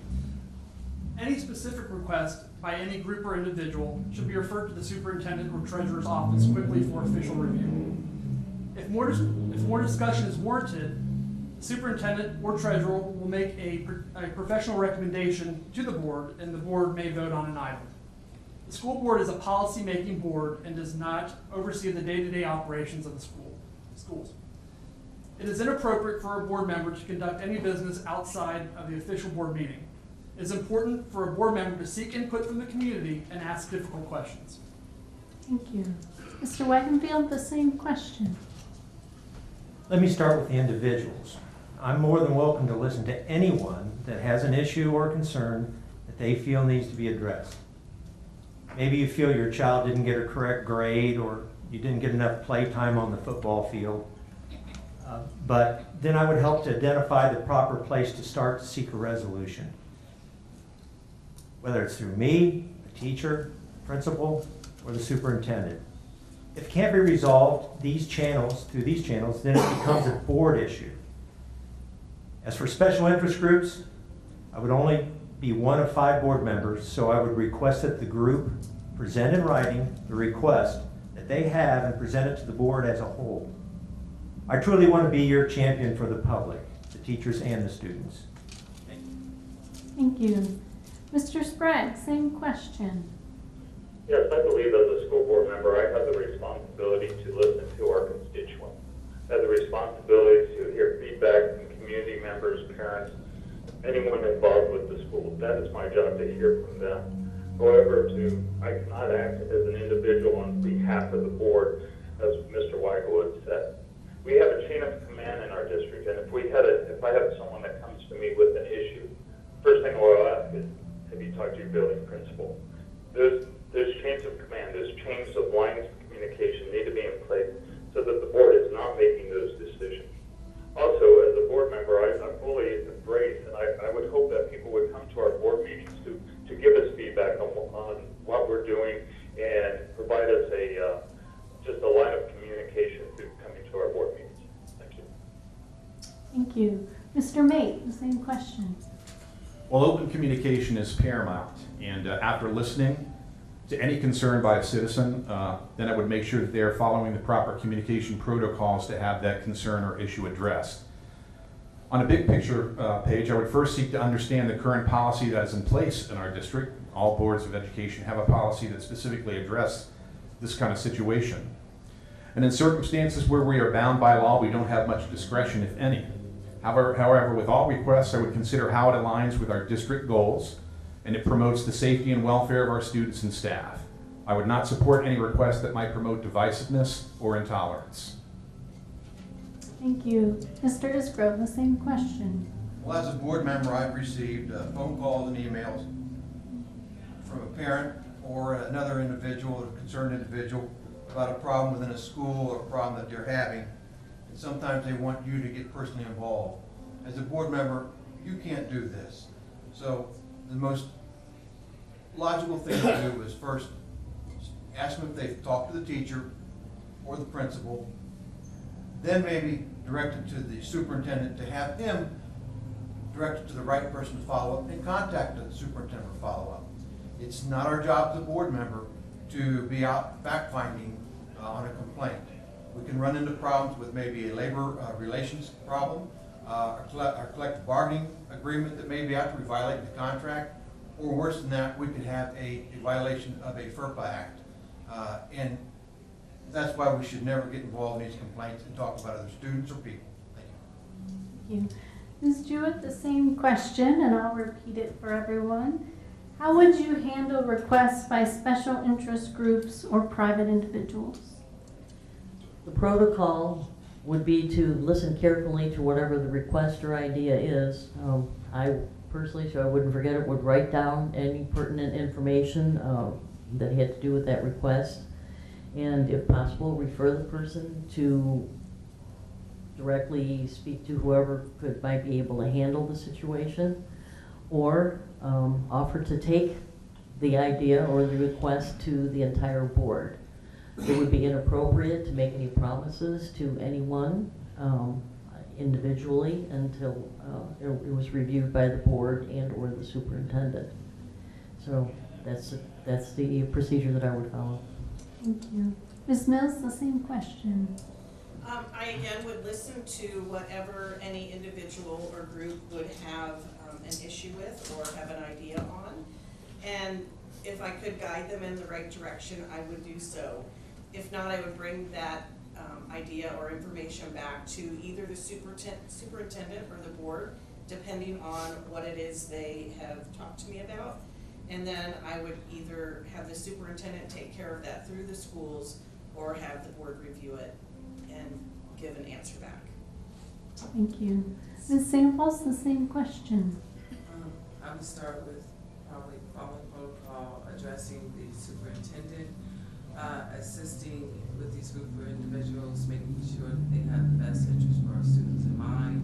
Any specific request by any group or individual should be referred to the superintendent or treasurer's office quickly for official review. If more discussion is warranted, the superintendent or treasurer will make a professional recommendation to the board, and the board may vote on an item. The school board is a policy-making board and does not oversee the day-to-day operations of the schools. It is inappropriate for a board member to conduct any business outside of the official board meeting. It is important for a board member to seek input from the community and ask difficult questions. Thank you. Mr. Wagenfield, the same question. Let me start with the individuals. I'm more than welcome to listen to anyone that has an issue or concern that they feel needs to be addressed. Maybe you feel your child didn't get a correct grade or you didn't get enough play time on the football field. But then I would help to identify the proper place to start to seek a resolution. Whether it's through me, the teacher, principal, or the superintendent. If it can't be resolved through these channels, then it becomes a board issue. As for special interest groups, I would only be one of 5 board members, so I would request that the group present in writing the request that they have and present it to the board as a whole. I truly want to be your champion for the public, the teachers and the students. Thank you. Mr. Sprague, same question. Yes, I believe as a school board member, I have the responsibility to listen to our constituents. I have the responsibility to hear feedback from community members, parents, anyone involved with the school. That is my job, to hear from them. However, I cannot act as an individual on behalf of the board, as Mr. Weigel had said. We have a chain of command in our district, and if I have someone that comes to me with an issue, first thing I'll ask is, have you talked to your building principal? There's chains of command, there's chains of lines of communication need to be in place so that the board is not making those decisions. Also, as a board member, I fully embrace, and I would hope that people would come to our board meetings to give us feedback on what we're doing and provide us just a line of communication through coming to our board meetings. Thank you. Thank you. Mr. Mate, the same question. Well, open communication is paramount, and after listening to any concern by a citizen, then I would make sure that they are following the proper communication protocols to have that concern or issue addressed. On a big picture page, I would first seek to understand the current policy that is in place in our district. All boards of education have a policy that specifically addresses this kind of situation. And in circumstances where we are bound by law, we don't have much discretion, if any. However, with all requests, I would consider how it aligns with our district goals and it promotes the safety and welfare of our students and staff. I would not support any request that might promote divisiveness or intolerance. Thank you. Mr. Isgrove, the same question. Well, as a board member, I've received phone calls and emails from a parent or another individual, a concerned individual, about a problem within a school or a problem that they're having. And sometimes they want you to get personally involved. As a board member, you can't do this. So the most logical thing to do is first ask them if they've talked to the teacher or the principal, then maybe direct it to the superintendent to have him direct it to the right person to follow up and contact the superintendent for follow up. It's not our job as a board member to be out fact-finding on a complaint. We can run into problems with maybe a labor relations problem, our collective bargaining agreement that may be after we violate the contract, or worse than that, we could have a violation of a FERPA Act. And that's why we should never get involved in these complaints and talk about other students or people. Thank you. Thank you. Ms. Jewett, the same question, and I'll repeat it for everyone. How would you handle requests by special interest groups or private individuals? The protocol would be to listen carefully to whatever the request or idea is. I personally, so I wouldn't forget it, would write down any pertinent information that had to do with that request. And if possible, refer the person to directly speak to whoever might be able to handle the situation, or offer to take the idea or the request to the entire board. It would be inappropriate to make any promises to anyone individually until it was reviewed by the board and or the superintendent. So that's the procedure that I would follow. Thank you. Ms. Mills, the same question. I again would listen to whatever any individual or group would have an issue with or have an idea on. And if I could guide them in the right direction, I would do so. If not, I would bring that idea or information back to either the superintendent or the board, depending on what it is they have talked to me about. And then I would either have the superintendent take care of that through the schools or have the board review it and give an answer back. Thank you. Ms. Samples, the same question. I would start with probably following protocol, addressing the superintendent, assisting with these group of individuals, making sure that they have the best interest for our students in mind,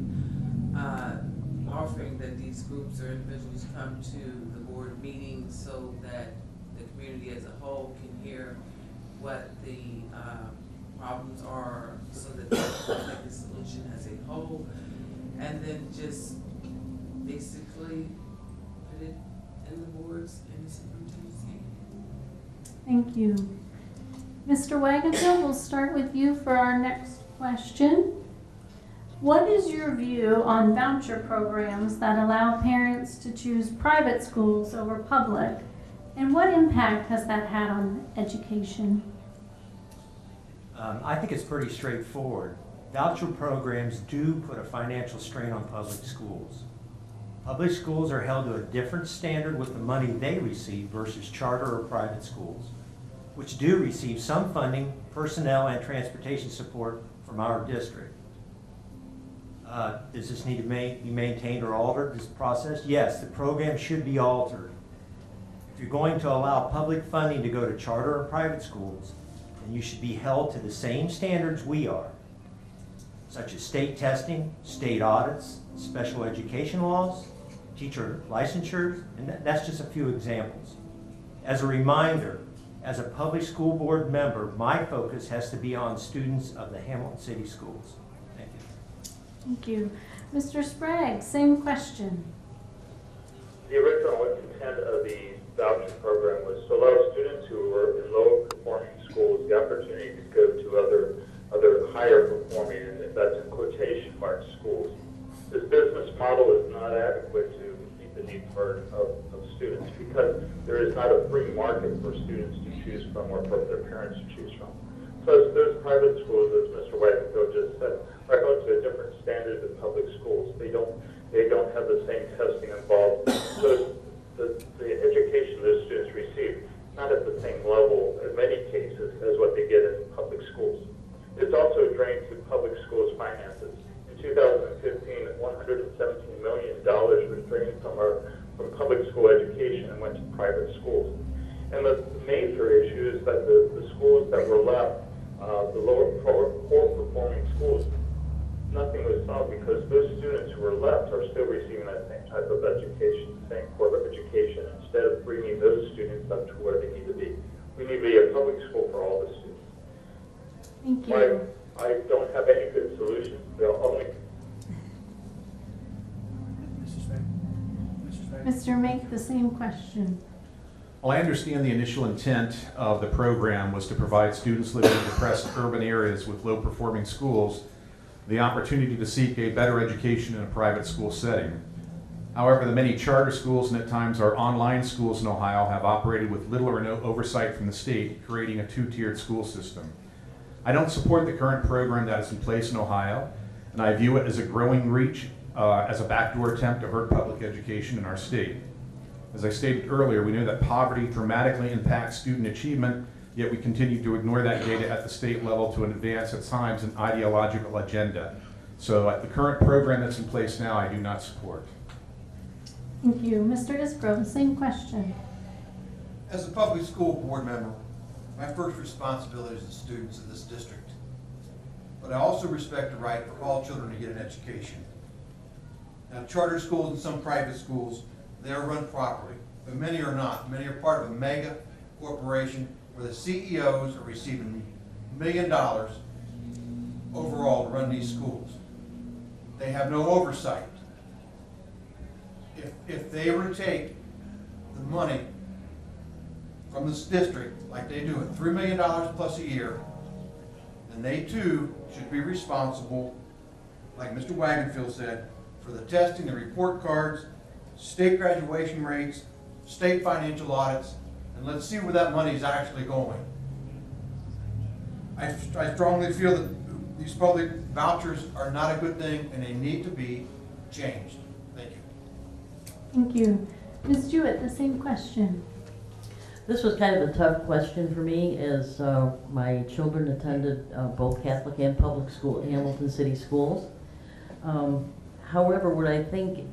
offering that these groups or individuals come to the board meetings so that the community as a whole can hear what the problems are so that they can make a solution as a whole, and then just basically put it in the boards and the superintendent's hand. Thank you. Mr. Wagenfeld, we'll start with you for our next question. What is your view on voucher programs that allow parents to choose private schools over public, and what impact has that had on education? I think it's pretty straightforward. Voucher programs do put a financial strain on public schools. Public schools are held to a different standard with the money they receive versus charter or private schools, which do receive some funding, personnel, and transportation support from our district. Does this need to be maintained or altered, this process? Yes, the program should be altered. If you're going to allow public funding to go to charter or private schools, then you should be held to the same standards we are, such as state testing, state audits, special education laws, teacher licensures, and that's just a few examples. As a reminder, as a public school board member, my focus has to be on students of the Hamilton City Schools. Thank you. Mr. Sprague, same question. The original intent of the voucher program was to allow students who were in low performing schools the opportunity to go to other higher performing, and that's in quotation marks, schools. This business model is not adequate to meet the needs of students because there is not a free market for students to choose from or for their parents to choose from. Plus, those private schools, as Mr. Wagner just said, are held to a different standard than public schools. They don't have the same testing involved. So the education those students receive not at the same level in many cases as what they get in public schools. It's also drained to public schools' finances. In 2015, $117 million was drained from public school education and went to private schools. And the major issue is that the schools that were left, the poor performing schools, nothing was solved because those students who were left are still receiving that same type of education, same core education, instead of bringing those students up to where they need to be. We need to be a public school for all the students. Thank you. I don't have any good solutions. They'll only. Mr. Mink, the same question. Well, I understand the initial intent of the program was to provide students living in depressed urban areas with low-performing schools the opportunity to seek a better education in a private school setting. However, the many charter schools and at times our online schools in Ohio have operated with little or no oversight from the state, creating a two-tiered school system. I don't support the current program that is in place in Ohio, and I view it as a growing reach, as a backdoor attempt to hurt public education in our state. As I stated earlier, we know that poverty dramatically impacts student achievement, yet we continue to ignore that data at the state level to advance at times an ideological agenda. So the current program that's in place now, I do not support. Thank you. Mr. Isgrove, same question. As a public school board member, my first responsibility is the students of this district. But I also respect the right for all children to get an education. Now, charter schools and some private schools, they are run properly, but many are not. Many are part of a mega corporation where the CEOs are receiving $1 million overall to run these schools. They have no oversight. If they were to take the money from this district, like they do it, $3 million plus a year, then they too should be responsible, like Mr. Wagenfield said, for the testing, the report cards, state graduation rates, state financial audits, and let's see where that money is actually going. I strongly feel that these public vouchers are not a good thing and they need to be changed. Thank you. Thank you. Ms. Jewett, the same question. This was kind of a tough question for me as my children attended both Catholic and public school, Hamilton City Schools. However, what I think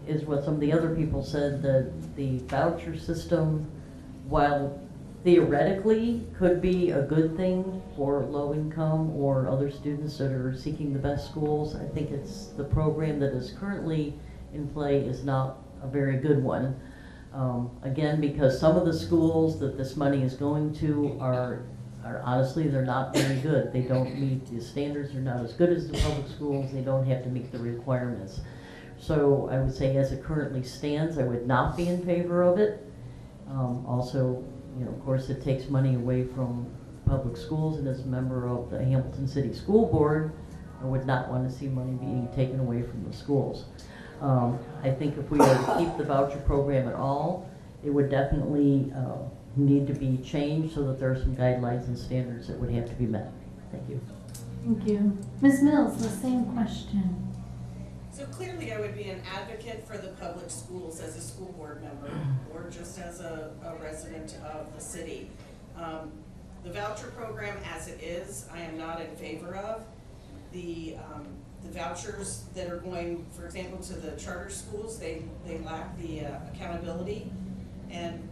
is what some of the other people said, that the voucher system, while theoretically could be a good thing for low income or other students that are seeking the best schools, I think it's the program that is currently in play is not a very good one. Again, because some of the schools that this money is going to are honestly, they're not very good. They don't meet the standards, they're not as good as the public schools, they don't have to meet the requirements. So I would say as it currently stands, I would not be in favor of it. Also, you know, of course, it takes money away from public schools, and as a member of the Hamilton City School Board, I would not want to see money being taken away from the schools. I think if we were to keep the voucher program at all, it would definitely need to be changed so that there are some guidelines and standards that would have to be met. Thank you. Thank you. Ms. Mills, the same question. So clearly I would be an advocate for the public schools as a school board member or just as a resident of the city. The voucher program as it is, I am not in favor of. The vouchers that are going, for example, to the charter schools, they lack the accountability, and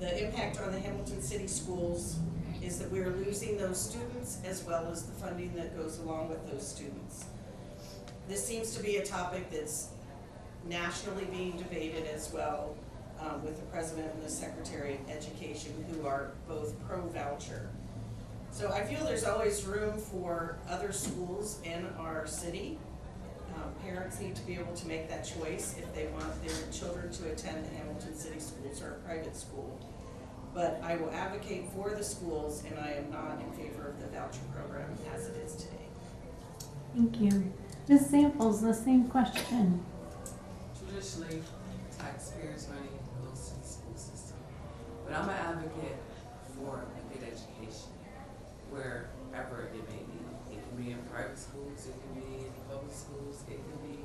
the impact on the Hamilton City Schools is that we are losing those students as well as the funding that goes along with those students. This seems to be a topic that's nationally being debated as well with the President and the Secretary of Education, who are both pro-voucher. So I feel there's always room for other schools in our city Parents need to be able to make that choice if they want their children to attend the Hamilton City Schools or a private school. But I will advocate for the schools, and I am not in favor of the voucher program as it is today. Thank you. Ms. Samples, the same question. Traditionally, taxpayers' money goes to the school system, but I'm an advocate for a good education wherever it may be. It can be in private schools, it can be in public schools, it can be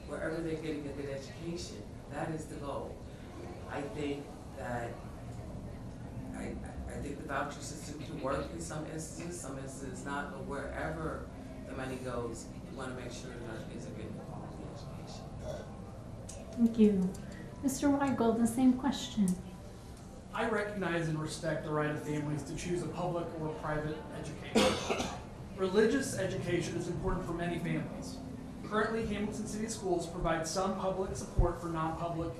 wherever they're getting a good education. That is the goal. I think that I think the voucher system can work in some instances not, but wherever the money goes, you want to make sure that it's a good quality education. Thank you. Mr. Weigel, the same question. I recognize and respect the right of families to choose a public or private education. Religious education is important for many families. Currently, Hamilton City Schools provide some public support for non-public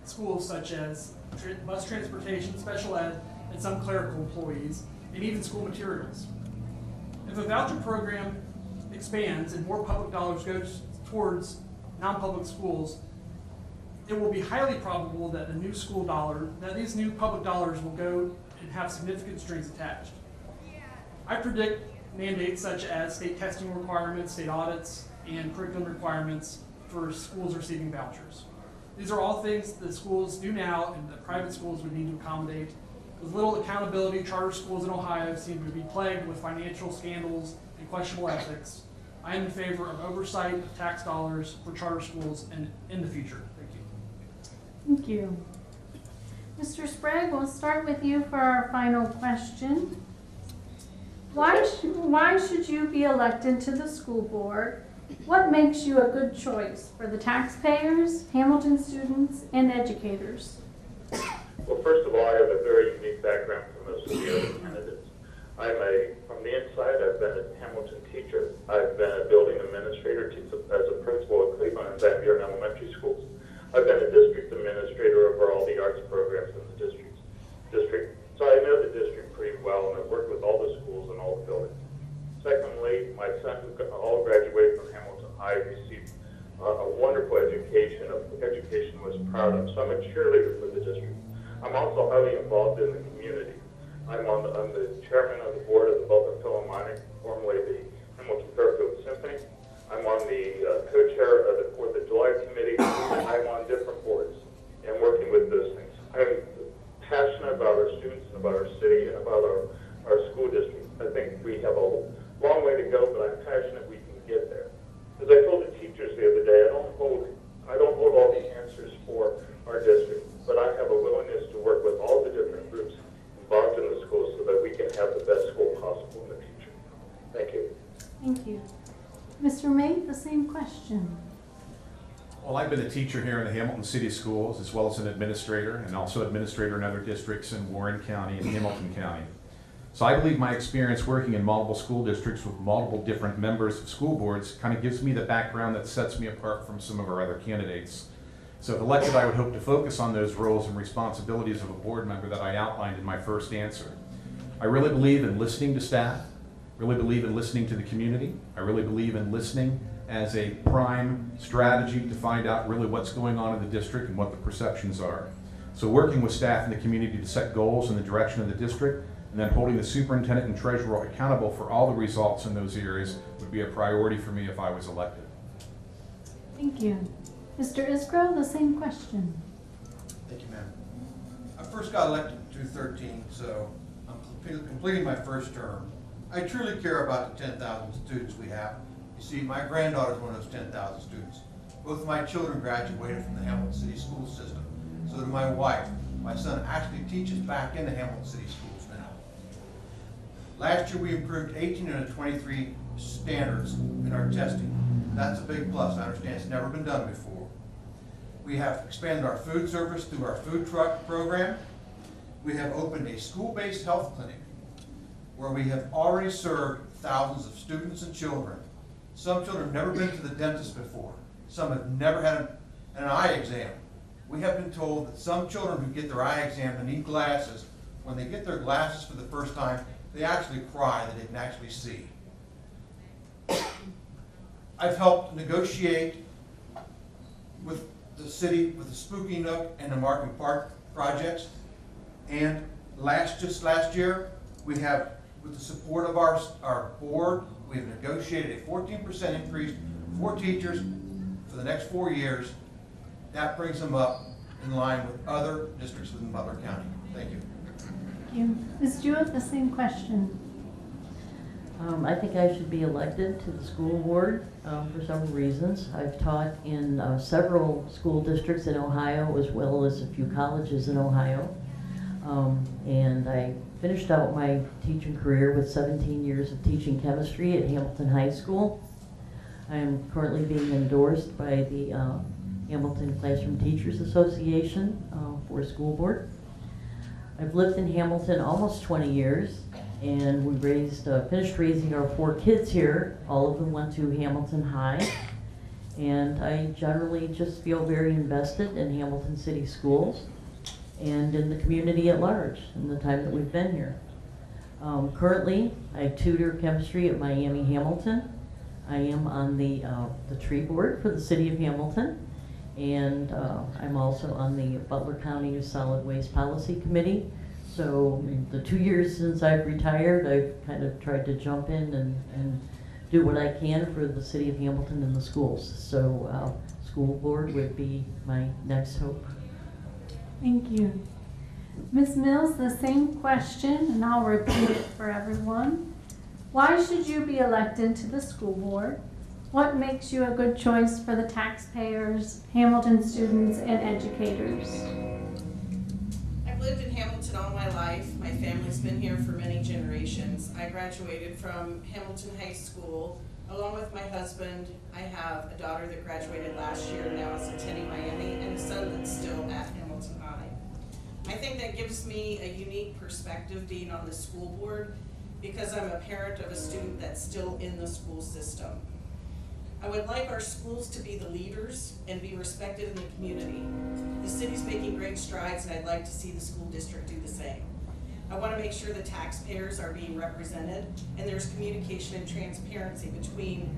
schools such as bus transportation, special ed, and some clerical employees, and even school materials. If a voucher program expands and more public dollars goes towards non-public schools, it will be highly probable that these new public dollars will go and have significant strings attached. I predict mandates such as state testing requirements, state audits, and curriculum requirements for schools receiving vouchers. These are all things that schools do now and that private schools would need to accommodate. With little accountability, charter schools in Ohio seem to be plagued with financial scandals and questionable ethics. I am in favor of oversight of tax dollars for charter schools and in the future. Thank you. Thank you. Mr. Sprague, we'll start with you for our final question. Why should you be elected to the school board? What makes you a good choice for the taxpayers, Hamilton students, and educators? Well, first of all, I have a very unique background from most of the other candidates. From the inside, I've been a Hamilton teacher. I've been a building administrator as a principal at Cleveland and Van Buren Elementary Schools. I've been a district administrator over all the arts programs in the district. So I know the district pretty well, and I've worked with all the schools and all the buildings. Secondly, my son, who all graduated from Hamilton High, received a wonderful education, was proud of. So I'm a cheerleader for the district. I'm also highly involved in the community. I'm the chairman of the board of the Butler Philharmonic, formerly the Hamilton Fairfield Symphony. I'm on the co-chair of the 4th of July committee. I'm on different boards and working with those things. I'm passionate about our students and about our city and about our school district. I think we have a long way to go, but I'm passionate we can get there. As I told the teachers the other day, I don't hold all the answers for our district, but I have a willingness to work with all the different groups involved in the school so that we can have the best school possible in the future. Thank you. Thank you. Mr. May, the same question. Well, I've been a teacher here in the Hamilton City Schools, as well as an administrator, and also administrator in other districts in Warren County and Hamilton County. So I believe my experience working in multiple school districts with multiple different members of school boards kind of gives me the background that sets me apart from some of our other candidates. So if elected, I would hope to focus on those roles and responsibilities of a board member that I outlined in my first answer. I really believe in listening to staff, really believe in listening to the community. I really believe in listening as a prime strategy to find out really what's going on in the district and what the perceptions are. So working with staff in the community to set goals in the direction of the district, and then holding the superintendent and treasurer accountable for all the results in those areas would be a priority for me if I was elected. Thank you. Mr. Isgro, the same question. Thank you, ma'am. I first got elected in 2013, so I'm completing my first term. I truly care about the 10,000 students we have. You see, my granddaughter is one of those 10,000 students. Both of my children graduated from the Hamilton City School System. So did my wife. My son actually teaches back in the Hamilton City Schools now. Last year, we improved 18 out of 23 standards in our testing. That's a big plus. I understand it's never been done before. We have expanded our food service through our food truck program. We have opened a school-based health clinic where we have already served thousands of students and children. Some children have never been to the dentist before. Some have never had an eye exam. We have been told that some children who get their eye exam and need glasses, when they get their glasses for the first time, they actually cry that they can actually see. I've helped negotiate with the city, with the Spooky Nook and the Markham Park projects. And just last year, we have, with the support of our board, we have negotiated a 14% increase for teachers for the next 4 years. That brings them up in line with other districts within Butler County. Thank you. Thank you. Ms. Jewett, the same question. I think I should be elected to the school board for several reasons. I've taught in several school districts in Ohio, as well as a few colleges in Ohio. And I finished out my teaching career with 17 years of teaching chemistry at Hamilton High School. I am currently being endorsed by the Hamilton Classroom Teachers Association for school board. I've lived in Hamilton almost 20 years, and we finished raising our 4 kids here. All of them went to Hamilton High, and I generally just feel very invested in Hamilton City Schools and in the community at large in the time that we've been here. Currently, I tutor chemistry at Miami Hamilton. I am on the tree board for the city of Hamilton, and I'm also on the Butler County Solid Waste Policy Committee. So the 2 years since I've retired, I've kind of tried to jump in and do what I can for the city of Hamilton and the schools. So school board would be my next hope. Thank you. Ms. Mills, the same question, and I'll repeat it for everyone. Why should you be elected to the school board? What makes you a good choice for the taxpayers, Hamilton students, and educators? I've lived in Hamilton all my life. My family's been here for many generations. I graduated from Hamilton High School along with my husband. I have a daughter that graduated last year, now is attending Miami, and a son that's still at Hamilton High. I think that gives me a unique perspective being on the school board because I'm a parent of a student that's still in the school system. I would like our schools to be the leaders and be respected in the community. The city's making great strides, and I'd like to see the school district do the same. I want to make sure the taxpayers are being represented and there's communication and transparency between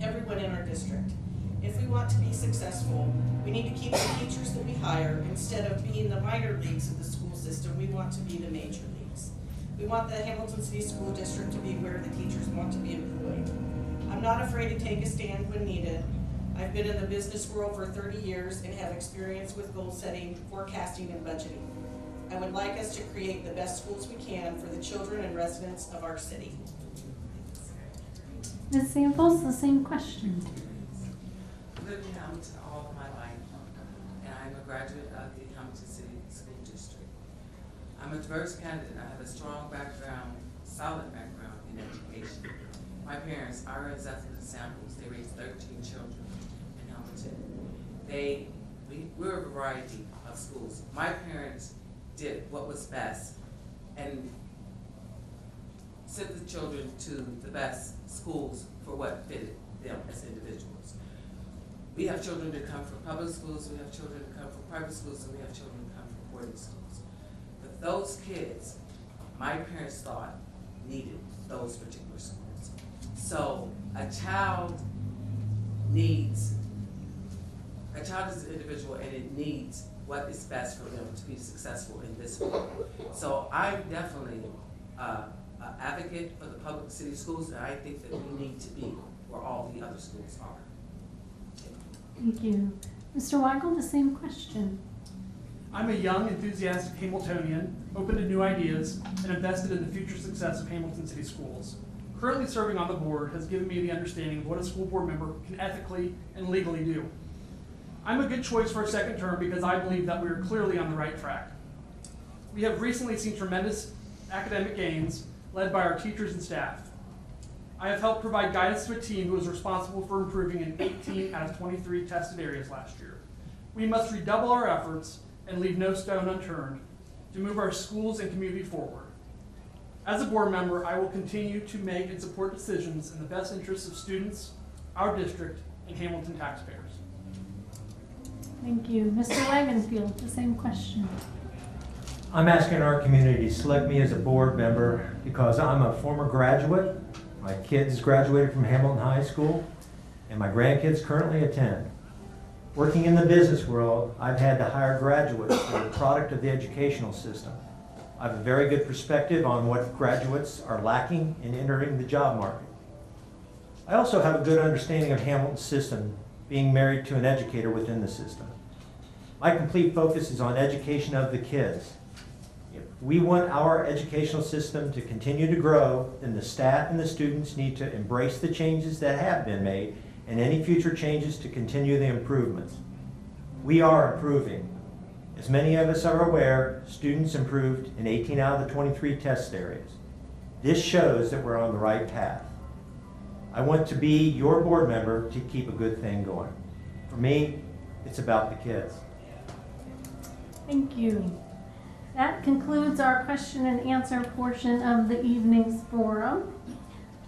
everyone in our district. If we want to be successful, we need to keep the teachers that we hire. Instead of being the minor leagues of the school system, we want to be the major leagues. We want the Hamilton City School District to be where the teachers want to be employed. I'm not afraid to take a stand when needed. I've been in the business world for 30 years and have experience with goal setting, forecasting, and budgeting. I would like us to create the best schools we can for the children and residents of our city. Ms. Samples, the same question. I've lived in Hamilton all of my life, and I'm a graduate of the Hamilton City School District. I'm a diverse candidate. I have a strong background, solid background in education. My parents, Ira and Zephyr Samples, they raised 13 children in Hamilton. We're a variety of schools. My parents did what was best and sent the children to the best schools for what fitted them as individuals. We have children that come from public schools, we have children that come from private schools, and we have children that come from boarding schools. But those kids, my parents thought, needed those particular schools. So a child is an individual, and it needs what is best for them to be successful in this world. So I'm definitely an advocate for the public city schools, and I think that we need to be where all the other schools are. Thank you. Mr. Weigel, the same question. I'm a young, enthusiastic Hamiltonian, open to new ideas, and invested in the future success of Hamilton City Schools. Currently serving on the board has given me the understanding of what a school board member can ethically and legally do. I'm a good choice for a second term because I believe that we are clearly on the right track. We have recently seen tremendous academic gains led by our teachers and staff. I have helped provide guidance to a team who was responsible for improving in 18 out of 23 tested areas last year. We must redouble our efforts and leave no stone unturned to move our schools and community forward. As a board member, I will continue to make and support decisions in the best interests of students, our district, and Hamilton taxpayers. Thank you. Mr. Wagenfield, the same question. I'm asking our community to select me as a board member because I'm a former graduate. My kids graduated from Hamilton High School. and my grandkids currently attend. Working in the business world, I've had to hire graduates that are the product of the educational system. I have a very good perspective on what graduates are lacking in entering the job market. I also have a good understanding of Hamilton's system, being married to an educator within the system. My complete focus is on education of the kids. If we want our educational system to continue to grow, then the staff and the students need to embrace the changes that have been made and any future changes to continue the improvements. We are improving. As many of us are aware, students improved in 18 out of the 23 test areas. This shows that we're on the right path. I want to be your board member to keep a good thing going. For me, it's about the kids. Thank you. That concludes our question and answer portion of the evening's forum.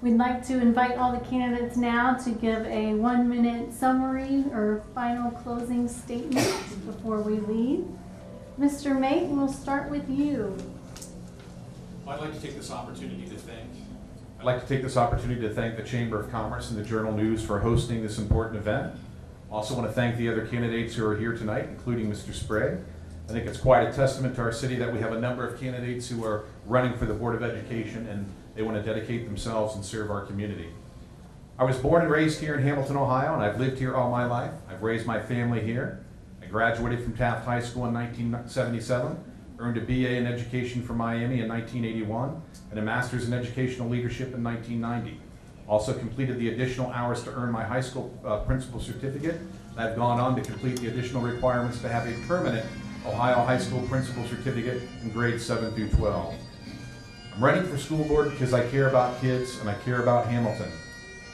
We'd like to invite all the candidates now to give a 1-minute summary or final closing statement before we leave. Mr. Mate, we'll start with you. I'd like to take this opportunity to thank the Chamber of Commerce and the Journal News for hosting this important event. I also want to thank the other candidates who are here tonight, including Mr. Sprague. I think it's quite a testament to our city that we have a number of candidates who are running for the Board of Education and they want to dedicate themselves and serve our community. I was born and raised here in Hamilton, Ohio, and I've lived here all my life. I've raised my family here. I graduated from Taft High School in 1977, earned a BA in Education from Miami in 1981, and a Master's in Educational Leadership in 1990. Also completed the additional hours to earn my high school principal certificate. And I've gone on to complete the additional requirements to have a permanent Ohio High School Principal Certificate in grades 7 through 12. I'm running for school board because I care about kids and I care about Hamilton.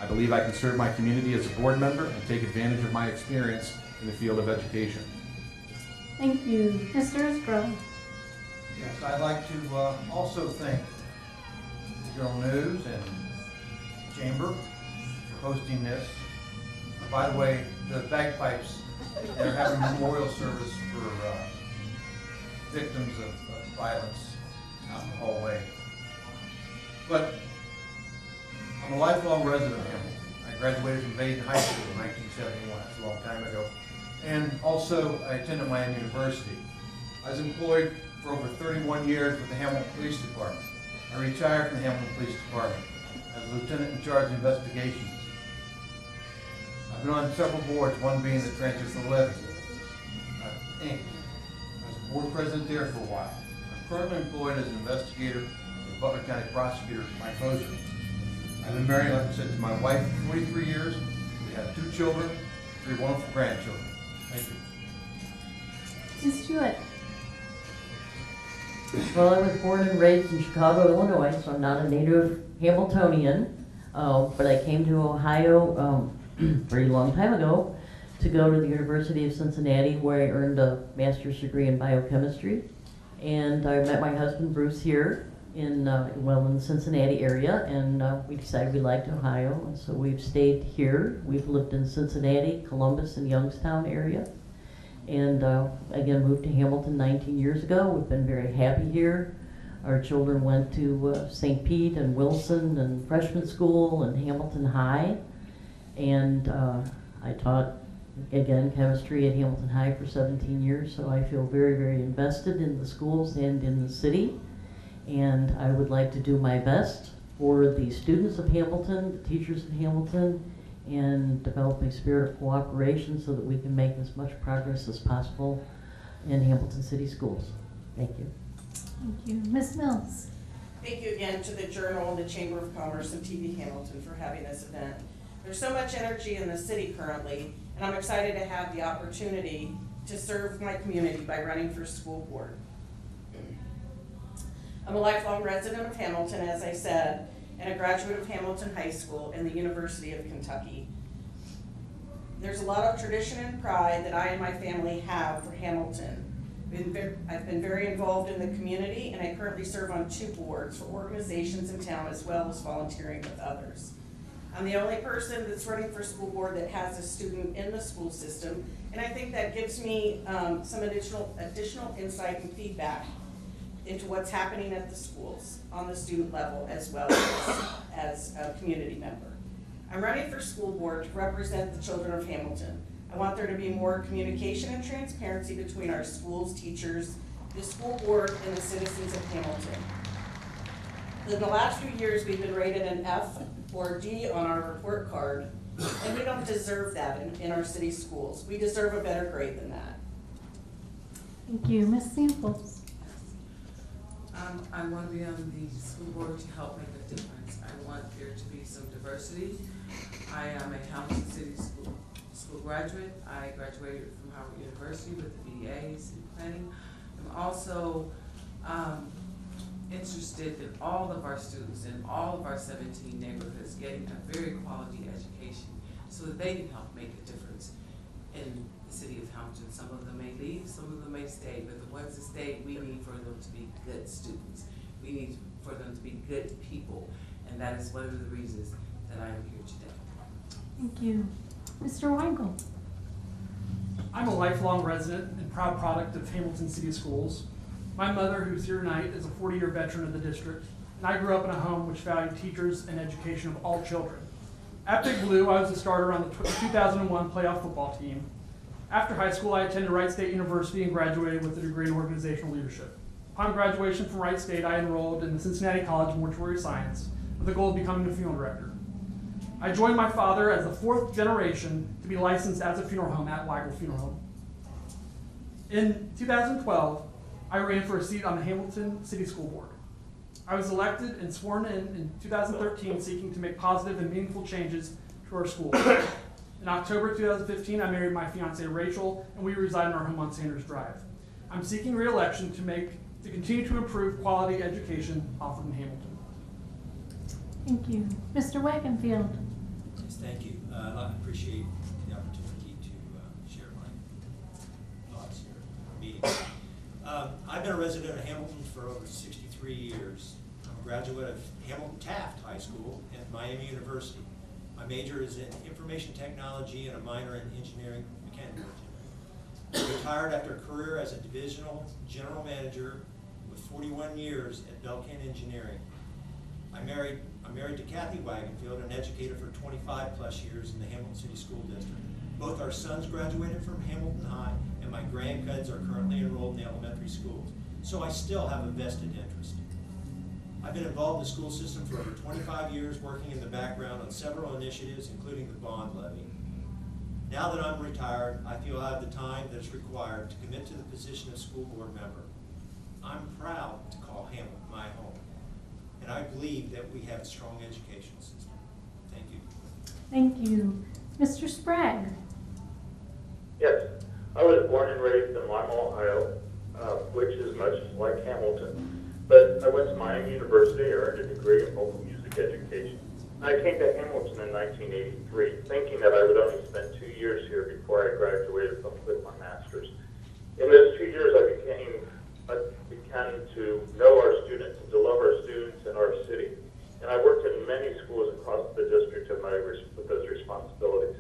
I believe I can serve my community as a board member and take advantage of my experience in the field of education. Thank you. Mr. Isgro. Yes, I'd like to also thank the Journal News and Chamber for hosting this. By the way, the bagpipes, they're having a memorial service for victims of violence out in the hallway. But I'm a lifelong resident of Hamilton. I graduated from Baden High School in 1971, that's a long time ago. And also, I attended Miami University. I was employed for over 31 years with the Hamilton Police Department. I retired from the Hamilton Police Department as a lieutenant in charge of investigations. I've been on several boards, one being the Transfer for Living, Inc. I was board president there for a while. I'm currently employed as an investigator with the Butler County Prosecutor, Mike Moser. I've been married, like I said, to my wife for 23 years. We have 2 children, 3 wonderful grandchildren. Thank you. Ms. Jewett. Well, I was born and raised in Chicago, Illinois, so I'm not a native Hamiltonian, but I came to Ohio a very long time ago to go to the University of Cincinnati, where I earned a master's degree in biochemistry. And I met my husband Bruce here in the Cincinnati area, and we decided we liked Ohio, and so we've stayed here. We've lived in Cincinnati, Columbus, and Youngstown area. And again, moved to Hamilton 19 years ago. We've been very happy here. Our children went to St. Pete and Wilson and freshman school and Hamilton High. And I taught, again, chemistry at Hamilton High for 17 years, so I feel very, very invested in the schools and in the city. And I would like to do my best for the students of Hamilton, the teachers of Hamilton, and develop a spirit of cooperation so that we can make as much progress as possible in Hamilton City Schools. Thank you. Thank you. Ms. Mills. Thank you again to the Journal and the Chamber of Commerce and TV Hamilton for having this event. There's so much energy in the city currently, and I'm excited to have the opportunity to serve my community by running for school board. I'm a lifelong resident of Hamilton, as I said, and a graduate of Hamilton High School and the University of Kentucky. There's a lot of tradition and pride that I and my family have for Hamilton. I've been very involved in the community, and I currently serve on 2 boards for organizations in town as well as volunteering with others. I'm the only person that's running for school board that has a student in the school system, and I think that gives me some additional insight and feedback into what's happening at the schools on the student level as well as a community member. I'm running for school board to represent the children of Hamilton. I want there to be more communication and transparency between our schools, teachers, the school board, and the citizens of Hamilton. In the last few years, we've been rated an F or D on our report card, and we don't deserve that in our city schools. We deserve a better grade than that. Thank you. Ms. Samples. I want to be on the school board to help make a difference. I want there to be some diversity. I am a Hamilton City School graduate. I graduated from Howard University with a BA in city planning. I'm also interested in all of our students in all of our 17 neighborhoods getting a very quality education so that they can help make a difference in the city of Hamilton. Some of them may leave, some of them may stay, but the ones that stay, we need for them to be good students. We need for them to be good people, and that is one of the reasons that I am here today. Thank you. Mr. Weigel. I'm a lifelong resident and proud product of Hamilton City Schools. My mother, who's here tonight, is a 40-year veteran of the district, and I grew up in a home which valued teachers and education of all children. At Big Blue, I was the starter on the 2001 playoff football team. After high school, I attended Wright State University and graduated with a degree in organizational leadership. Upon graduation from Wright State, I enrolled in the Cincinnati College of Mortuary Science with the goal of becoming a funeral director. I joined my father as the 4th generation to be licensed as a funeral home at WEIGEL Funeral Home. In 2012, I ran for a seat on the Hamilton City School Board. I was elected and sworn in 2013, seeking to make positive and meaningful changes to our school. In October 2015, I married my fiancée Rachel, and we reside in our home on Sanders Drive. I'm seeking re-election to continue to improve quality education offered in Hamilton. Thank you. Mr. Wagenfield. Yes, thank you. I appreciate the opportunity to share my thoughts here at the meeting. I've been a resident of Hamilton for over 63 years. I'm a graduate of Hamilton Taft High School and Miami University. My major is in information technology and a minor in engineering, mechanical engineering. I retired after a career as a divisional general manager with 41 years at Belkin Engineering. I'm married to Kathy Wagenfield, an educator for 25 plus years in the Hamilton City School District. Both our sons graduated from Hamilton High, and my grandkids are currently enrolled in the elementary schools. So I still have a vested interest. I've been involved in the school system for over 25 years, working in the background on several initiatives, including the bond levy. Now that I'm retired, I feel I have the time that's required to commit to the position of school board member. I'm proud to call Hamilton my home, and I believe that we have a strong education system. Thank you. Thank you. Mr. Sprague. Yes, I was born and raised in Lima, Ohio, which is much like Hamilton. But I went to Miami University, earned a degree in vocal music education. I came to Hamilton in 1983, thinking that I would only spend 2 years here before I graduated with my master's. In those 2 years, I began to know our students and to love our students and our city. And I worked in many schools across the district with those responsibilities.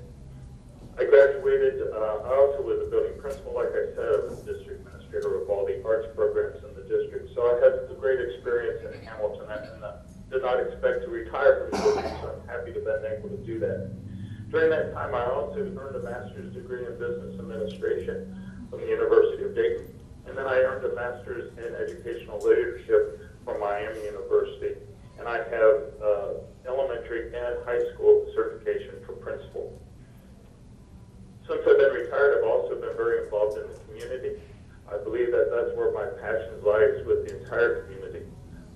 I graduated, I also was a building principal, like I said, I was district administrator of all the arts programs in the district. So I had a great experience in Hamilton and did not expect to retire from the building, so I'm happy to have been able to do that. During that time, I also earned a master's degree in business administration from the University of Dayton. And then I earned a master's in educational leadership from Miami University. And I have elementary and high school certification for principal. Since I've been retired, I've also been very involved in the community. I believe that that's where my passion lies with the entire community.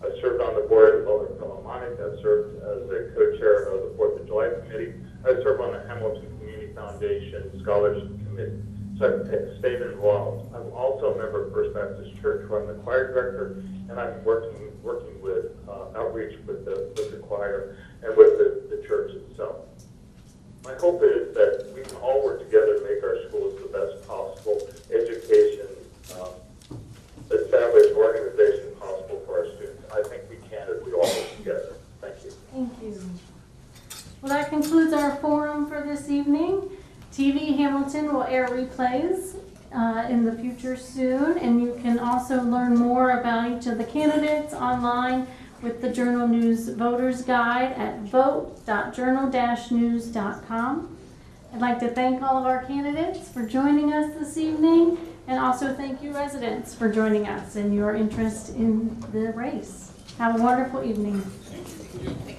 I've served on the board of LAURIN Philharmonic. I've served as a co-chair of the 4th of July Committee. I serve on the Hamilton Community Foundation Scholarship Committee. So I've stayed involved. I'm also a member of First Baptist Church, where I'm the choir director, and I'm working with outreach with the choir and with the church itself. My hope is that we can all work together to make our schools the best possible education, established organization possible for our students. I think we can if we all work together. Thank you. Thank you. Well, that concludes our forum for this evening. TV Hamilton will air replays in the future soon, and you can also learn more about each of the candidates online with the Journal News Voters Guide at vote.journal-news.com. I'd like to thank all of our candidates for joining us this evening, and also thank you residents for joining us and your interest in the race. Have a wonderful evening. Thank you.